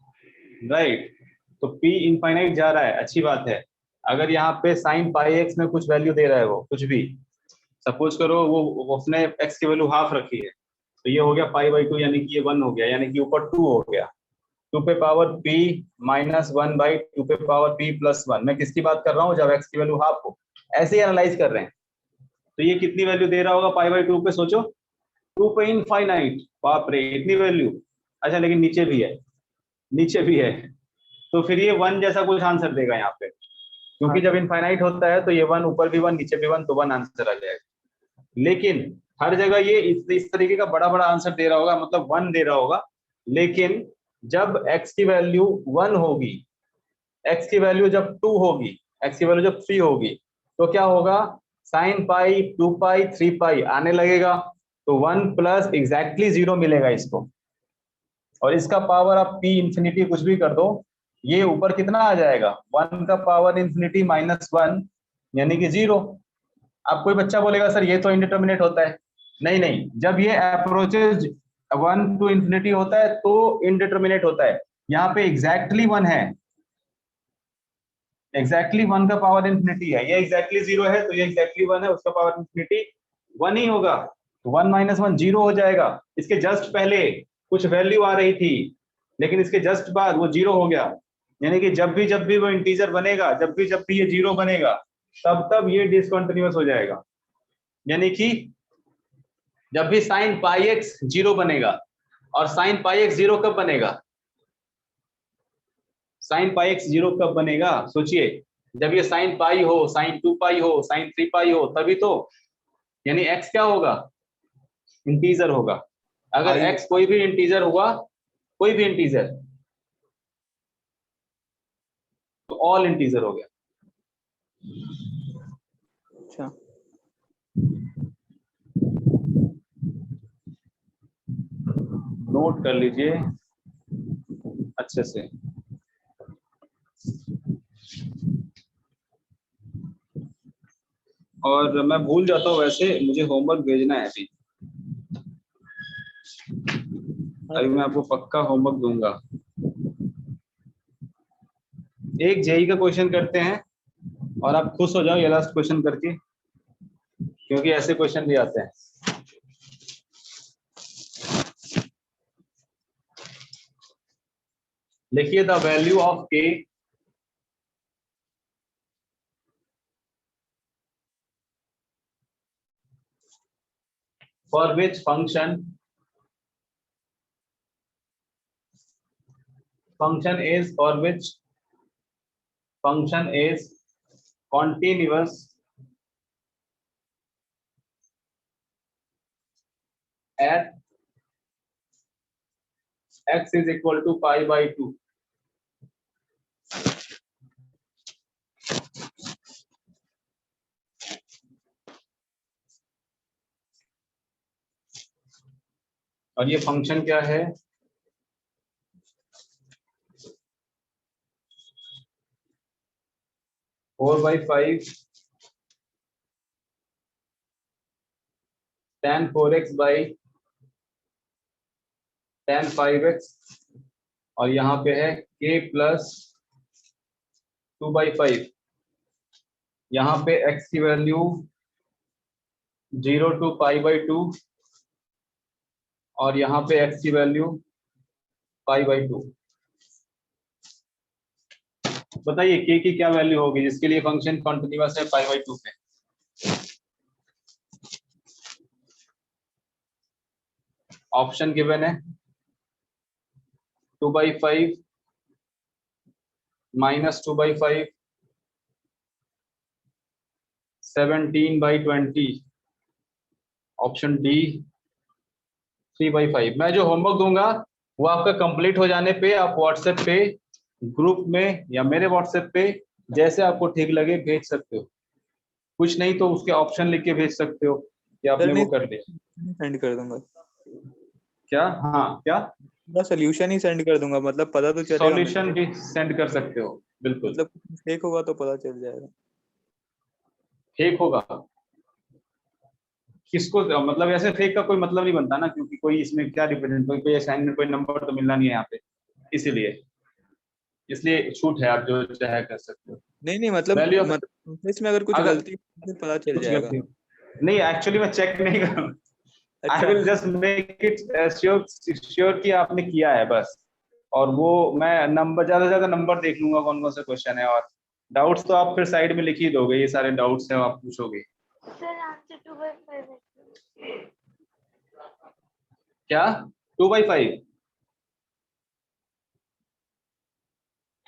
[SPEAKER 1] राइट। तो p इनफाइनाइट जा रहा है, अच्छी बात है। अगर यहाँ पे साइन पाई एक्स में कुछ वैल्यू दे रहा है, वो कुछ भी सपोज करो वो उसने x की वैल्यू हाफ रखी है, तो ये हो गया पाई/2, यानी कि ये 1 हो गया, यानी कि ऊपर 2 हो गया। 2 पे पावर p माइनस 1/2 पे पावर p प्लस 1। मैं किसकी बात कर रहा हूँ, जब x की वैल्यू हाफ हो, ऐसे ही एनालाइज कर रहे हैं। तो ये कितनी वैल्यू दे रहा होगा पाई/2 पे, सोचो। 2 पे इनफाइनाइट, बाप रे इतनी वैल्यू। अच्छा लेकिन नीचे भी है, नीचे भी है, तो फिर ये 1 जैसा कुछ आंसर देगा यहाँ पे, क्योंकि जब इनफाइनाइट होता है तो ये 1 ऊपर भी 1 नीचे भी 1, तो 1 आंसर आ जाएगा। लेकिन हर जगह ये इस तरीके का बड़ा बड़ा आंसर दे रहा होगा, मतलब 1 दे रहा होगा। लेकिन जब x की वैल्यू 1 होगी, x की वैल्यू जब 2 होगी, x की वैल्यू जब 3 होगी, तो क्या होगा, साइन पाई 2 पाई 3 पाई आने लगेगा, तो 1 प्लस एग्जैक्टली 0 मिलेगा इसको। और इसका पावर आप p इंफिनिटी कुछ भी कर दो, ये ऊपर कितना आ जाएगा, 1 का पावर इंफिनिटी -1, यानी कि 0। अब कोई बच्चा बोलेगा सर ये तो इंडिटरमिनेट होता है। नहीं नहीं, जब ये अप्रोचेज 1 टू इंफिनिटी होता है तो इनडिटरमिनेट होता है। यहाँ पे एग्जैक्टली 1 है, एग्जैक्टली 1 का पावर इंफिनिटी है, ये एग्जैक्टली 0 है, तो ये एग्जैक्टली 1 है, उसका पावर इंफिनिटी 1 ही होगा। 1 माइनस 1 0 हो जाएगा। इसके जस्ट पहले कुछ वैल्यू आ रही थी, लेकिन इसके जस्ट बाद वो 0 हो गया। यानी कि जब भी वो इंटीजर बनेगा, जब भी ये 0 बनेगा, तब ये डिसकंटिन्यूअस हो जाएगा। यानी कि जब भी साइन पाई एक्स 0 बनेगा, और साइन पाई एक्स 0 कब बनेगा, साइन पाई एक्स 0 कब बनेगा, सोचिए, जब ये साइन पाई हो, साइन 2 पाई हो, साइन 3 पाई हो, तभी तो। यानी x क्या होगा, इंटीजर होगा। अगर x कोई भी इंटीजर हुआ, कोई भी इंटीजर, तो ऑल इंटीजर हो गया।
[SPEAKER 2] अच्छा,
[SPEAKER 1] नोट कर लीजिए अच्छे से। और मैं भूल जाता हूँ, वैसे मुझे होमवर्क भेजना है अभी। अभी मैं आपको पक्का होमवर्क दूंगा। एक जेई का क्वेश्चन करते हैं, और आप खुश हो जाओ ये लास्ट क्वेश्चन करके, क्योंकि ऐसे क्वेश्चन भी आते हैं। लिखिए the value of k for which function is continuous at x is equal to pi/2। और ये फंक्शन क्या है, 4/5 tan 4x by tan 5x, और यहाँ पे है k प्लस 2/5। यहाँ पे x की वैल्यू 0 to pi/2, और यहाँ पे x की वैल्यू pi/2। बताइए k की क्या वैल्यू होगी जिसके लिए फंक्शन कॉन्टिन्यूअस है pi/2 पे। ऑप्शन गिवन है, 2/5 माइनस 2/5, 17/20, ऑप्शन डी 3/5। मैं जो होमवर्क दूंगा वो आपका कंप्लीट हो जाने पे आप व्हाट्सएप पे ग्रुप में या मेरे व्हाट्सएप पे जैसे आपको ठीक लगे भेज सकते हो। कुछ नहीं तो उसके ऑप्शन लिख के भेज सकते हो कि आपने वो कर लिया।
[SPEAKER 2] सेंड कर दूंगा।
[SPEAKER 1] क्या, हाँ क्या,
[SPEAKER 2] सॉल्यूशन ही सेंड कर दूंगा, मतलब पता तो चलेगा।
[SPEAKER 1] सॉल्यूशन भी सेंड कर सकते हो, बिल्कुल।
[SPEAKER 2] मतलब फेक होगा तो पता चल जाएगा।
[SPEAKER 1] फेक होगा किसको, मतलब ऐसे फेक का कोई मतलब नहीं बनता ना, क्योंकि कोई इसमें क्या रिप्रेजेंट, कोई असाइनमेंट कोई नंबर तो मिलना नहीं है यहाँ पे, इसीलिए। इसलिए छूट है, आप जो चाहे कर सकते हो।
[SPEAKER 2] नहीं मतलब
[SPEAKER 1] वैल्यू
[SPEAKER 2] इसमें अगर कुछ
[SPEAKER 1] अगर
[SPEAKER 2] गलती है तो पता चल
[SPEAKER 1] कुछ
[SPEAKER 2] जाएगा।
[SPEAKER 1] गलती नहीं, एक्चुअली मैं चेक नहीं करूँ, आई
[SPEAKER 2] अच्छा
[SPEAKER 1] will just make it sure sure कि आपने किया है बस। और वो मैं नंबर ज्यादा से ज्यादा नंबर देख लूंगा कौन कौन से क्वेश्चन है, और डाउट्स तो आप फिर साइड में लिख ही दोगे, ये सारे डाउट्स हैं आप पूछोगे।
[SPEAKER 3] सर आंसर 2/5 है।
[SPEAKER 1] क्या 2/5?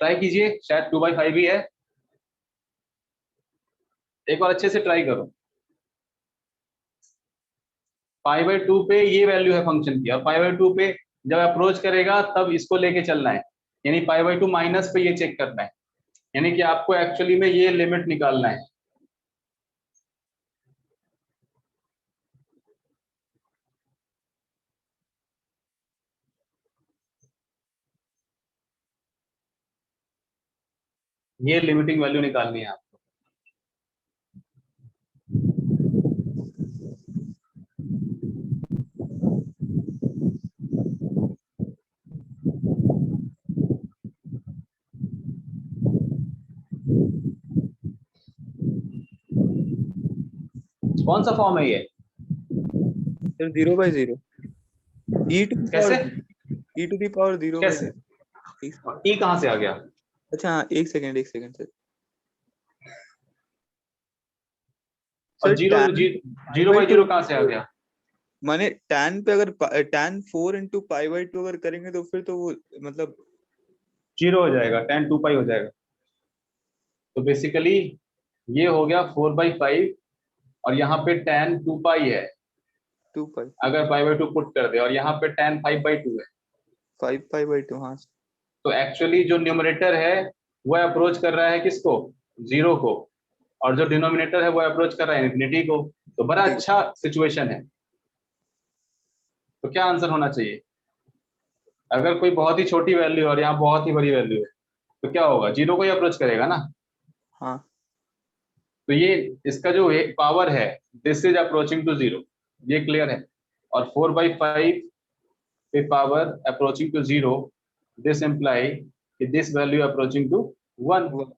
[SPEAKER 1] ट्राई कीजिए, शायद 2/5 ही है, एक बार अच्छे से ट्राई करो। 5/2 पे ये वैल्यू है फंक्शन की, और 5/2 पे जब अप्रोच करेगा तब इसको लेके चलना है, यानी 5/2 माइनस पे ये चेक करना है, यानी कि आपको एक्चुअली में ये लिमिट निकालना है। ये लिमिटिंग वैल्यू निकालनी है आपको। कौन सा फॉर्म है ये?
[SPEAKER 2] सर 0/0
[SPEAKER 1] कैसे?
[SPEAKER 2] e to the power 0/0।
[SPEAKER 1] कैसे ई कहाँ से आ गया?
[SPEAKER 2] अच्छा हाँ, एक सेकंड सर।
[SPEAKER 1] और
[SPEAKER 2] सर tan
[SPEAKER 1] 0/0 कहाँ से आ गया?
[SPEAKER 2] माने tan पे अगर tan 4 into π/2 अगर करेंगे तो फिर तो वो मतलब
[SPEAKER 1] 0 हो जाएगा, tan 2π हो जाएगा। तो बेसिकली ये हो गया 4/5, और यहाँ पे tan 2π है
[SPEAKER 2] 2π
[SPEAKER 1] अगर π/2 पुट कर दे, और यहाँ पे tan 5/2 है।
[SPEAKER 2] 5π/2 हाँ।
[SPEAKER 1] तो एक्चुअली जो न्यूमरेटर है वो अप्रोच कर रहा है किसको? 0 को, और जो डिनोमिनेटर है वो अप्रोच कर रहा है इन्फिनिटी को। तो बड़ा अच्छा सिचुएशन है। तो क्या आंसर होना चाहिए? अगर कोई बहुत ही छोटी वैल्यू है और यहाँ बहुत ही बड़ी वैल्यू है तो क्या होगा? 0 को ही अप्रोच करेगा ना।
[SPEAKER 2] हाँ
[SPEAKER 1] तो ये इसका जो पावर है, दिस इज अप्रोचिंग टू 0, ये क्लियर है। और 4/5 पे power approaching to 0, this imply कि दिस वैल्यू अप्रोचिंग टू 1।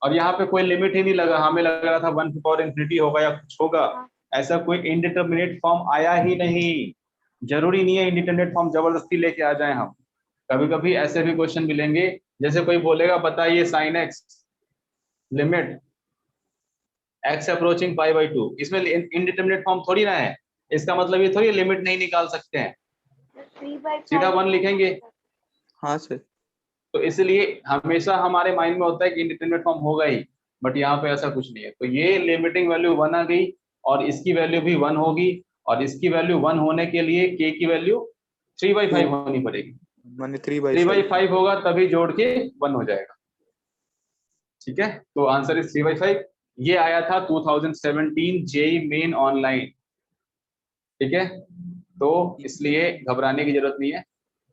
[SPEAKER 1] और यहाँ पे कोई लिमिट ही नहीं लगा, हमें लग रहा था 1 की पावर इंफिनिटी होगा या कुछ होगा, ऐसा कोई इनडिटर्मिनेट फॉर्म आया ही नहीं। जरूरी नहीं है इंडिटर्मिनेट फॉर्म जबरदस्ती लेके आ जाए हम, कभी कभी ऐसे भी क्वेश्चन मिलेंगे, जैसे कोई बोलेगा बताइए sin x limit x approaching π/2, इसमें इनडिटर्मिनेट फॉर्म थोड़ी ना है, इसका मतलब ये थोड़ी लिमिट नहीं निकाल सकते हैं,
[SPEAKER 3] 3/5
[SPEAKER 1] सीधा 1 लिखेंगे।
[SPEAKER 2] हाँ सर।
[SPEAKER 1] तो इसलिए हमेशा हमारे माइंड में होता है कि इंडिटरमिनेट फॉर्म होगा ही, बट यहाँ पे ऐसा कुछ नहीं है। तो ये लिमिटिंग वैल्यू 1 आ गई, और इसकी वैल्यू भी 1 होगी, और इसकी वैल्यू 1 होने के लिए k की वैल्यू 3/5 होनी पड़ेगी,
[SPEAKER 2] माने 3/5
[SPEAKER 1] 3/5 होगा तभी जोड़ के 1 हो जाएगा। ठीक है, तो आंसर इज 3/5। ये आया था 2017 जेई मेन ऑनलाइन। ठीक है, तो इसलिए घबराने की जरूरत नहीं है,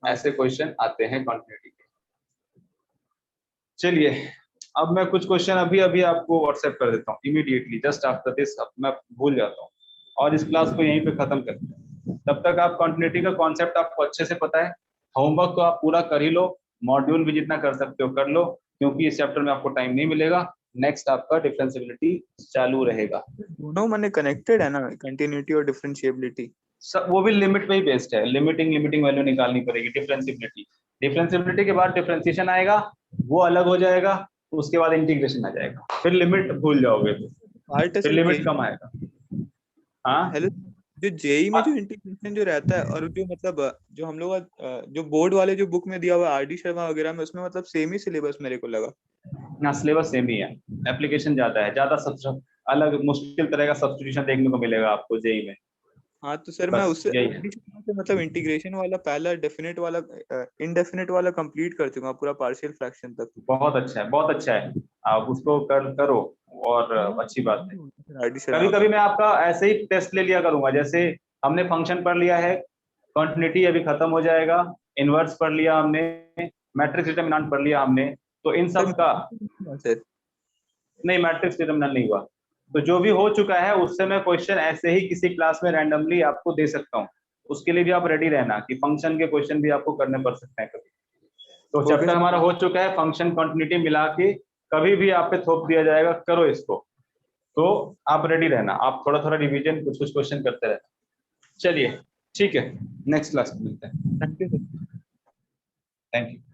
[SPEAKER 1] ऐसे क्वेश्चन आते हैं कंटिन्यूटी के। चलिए, अब मैं कुछ क्वेश्चन अभी अभी आपको व्हाट्सएप कर देता हूँ इमीडिएटली, जस्ट आफ्टर दिस। मैं भूल जाता हूँ, और इस क्लास को यहीं पे खत्म करते हैं। तब तक आप कंटिन्यूटी का कॉन्सेप्ट आपको अच्छे से पता है, होमवर्क तो आप पूरा कर ही लो, मॉड्यूल भी जितना कर सकते हो कर लो, क्योंकि इस चैप्टर में आपको टाइम नहीं मिलेगा। नेक्स्ट आपका डिफरेंशिएबिलिटी चालू रहेगा।
[SPEAKER 2] दोनों माने कनेक्टेड है ना, कंटिन्यूटी और डिफरेंशिएबिलिटी।
[SPEAKER 1] वो भी लिमिट पे ही बेस्ड है, लिमिटिंग वैल्यू निकालनी पड़ेगी। डिफरेंशिएबिलिटी के बाद डिफरेंशिएशन आएगा, वो अलग हो जाएगा, उसके बाद इंटीग्रेशन आ जाएगा, फिर लिमिट भूल जाओगे तो
[SPEAKER 2] पार्ट
[SPEAKER 1] फिर लिमिट कम आएगा। हाँ,
[SPEAKER 2] हेलो, जो जेई में जो इंटीग्रेशन जो रहता है, और जो मतलब जो हम लोग जो बोर्ड वाले जो बुक में दिया हुआ आरडी शर्मा वगैरह में, उसमें मतलब सेम ही सिलेबस मेरे को लगा।
[SPEAKER 1] ना सिलेबस सेम ही है, एप्लीकेशन ज्यादा है, ज्यादा अलग मुश्किल तरह का सब्स्टिट्यूशन देखने को मिलेगा आपको जेई में।
[SPEAKER 2] हाँ तो सर मैं उससे मतलब इंटीग्रेशन वाला पहला डेफिनेट वाला इनडेफिनेट वाला कंप्लीट कर चुका हूँ पूरा पार्शियल फ्रैक्शन तक।
[SPEAKER 1] बहुत अच्छा है, बहुत अच्छा है, आप उसको करो, और अच्छी बात है। कभी कभी मैं आपका ऐसे ही टेस्ट ले लिया करूंगा, जैसे हमने फंक्शन पढ़ लिया है, कंटिन्यूटी अभी खत्म हो जाएगा, इनवर्स पढ़ लिया हमने, मैट्रिक्स डिटरमिनेंट पढ़ लिया हमने, तो इन सब का नहीं, मैट्रिक्स डिटरमिनेंट नहीं हुआ, तो जो भी हो चुका है उससे मैं क्वेश्चन ऐसे ही किसी क्लास में रैंडमली आपको दे सकता हूँ। उसके लिए भी आप रेडी रहना कि फंक्शन के क्वेश्चन भी आपको करने पड़ सकते हैं कभी। तो
[SPEAKER 2] Okay,
[SPEAKER 1] चैप्टर
[SPEAKER 2] sir.
[SPEAKER 1] हमारा हो चुका है, फंक्शन कंटिन्यूटी मिला के कभी भी आप पे थोप दिया जाएगा, करो इसको, तो आप रेडी रहना, आप थोड़ा थोड़ा रिवीजन कुछ कुछ क्वेश्चन करते रहना। चलिए ठीक है, नेक्स्ट क्लास में मिलते हैं।
[SPEAKER 2] Thank you, sir.
[SPEAKER 1] Thank you.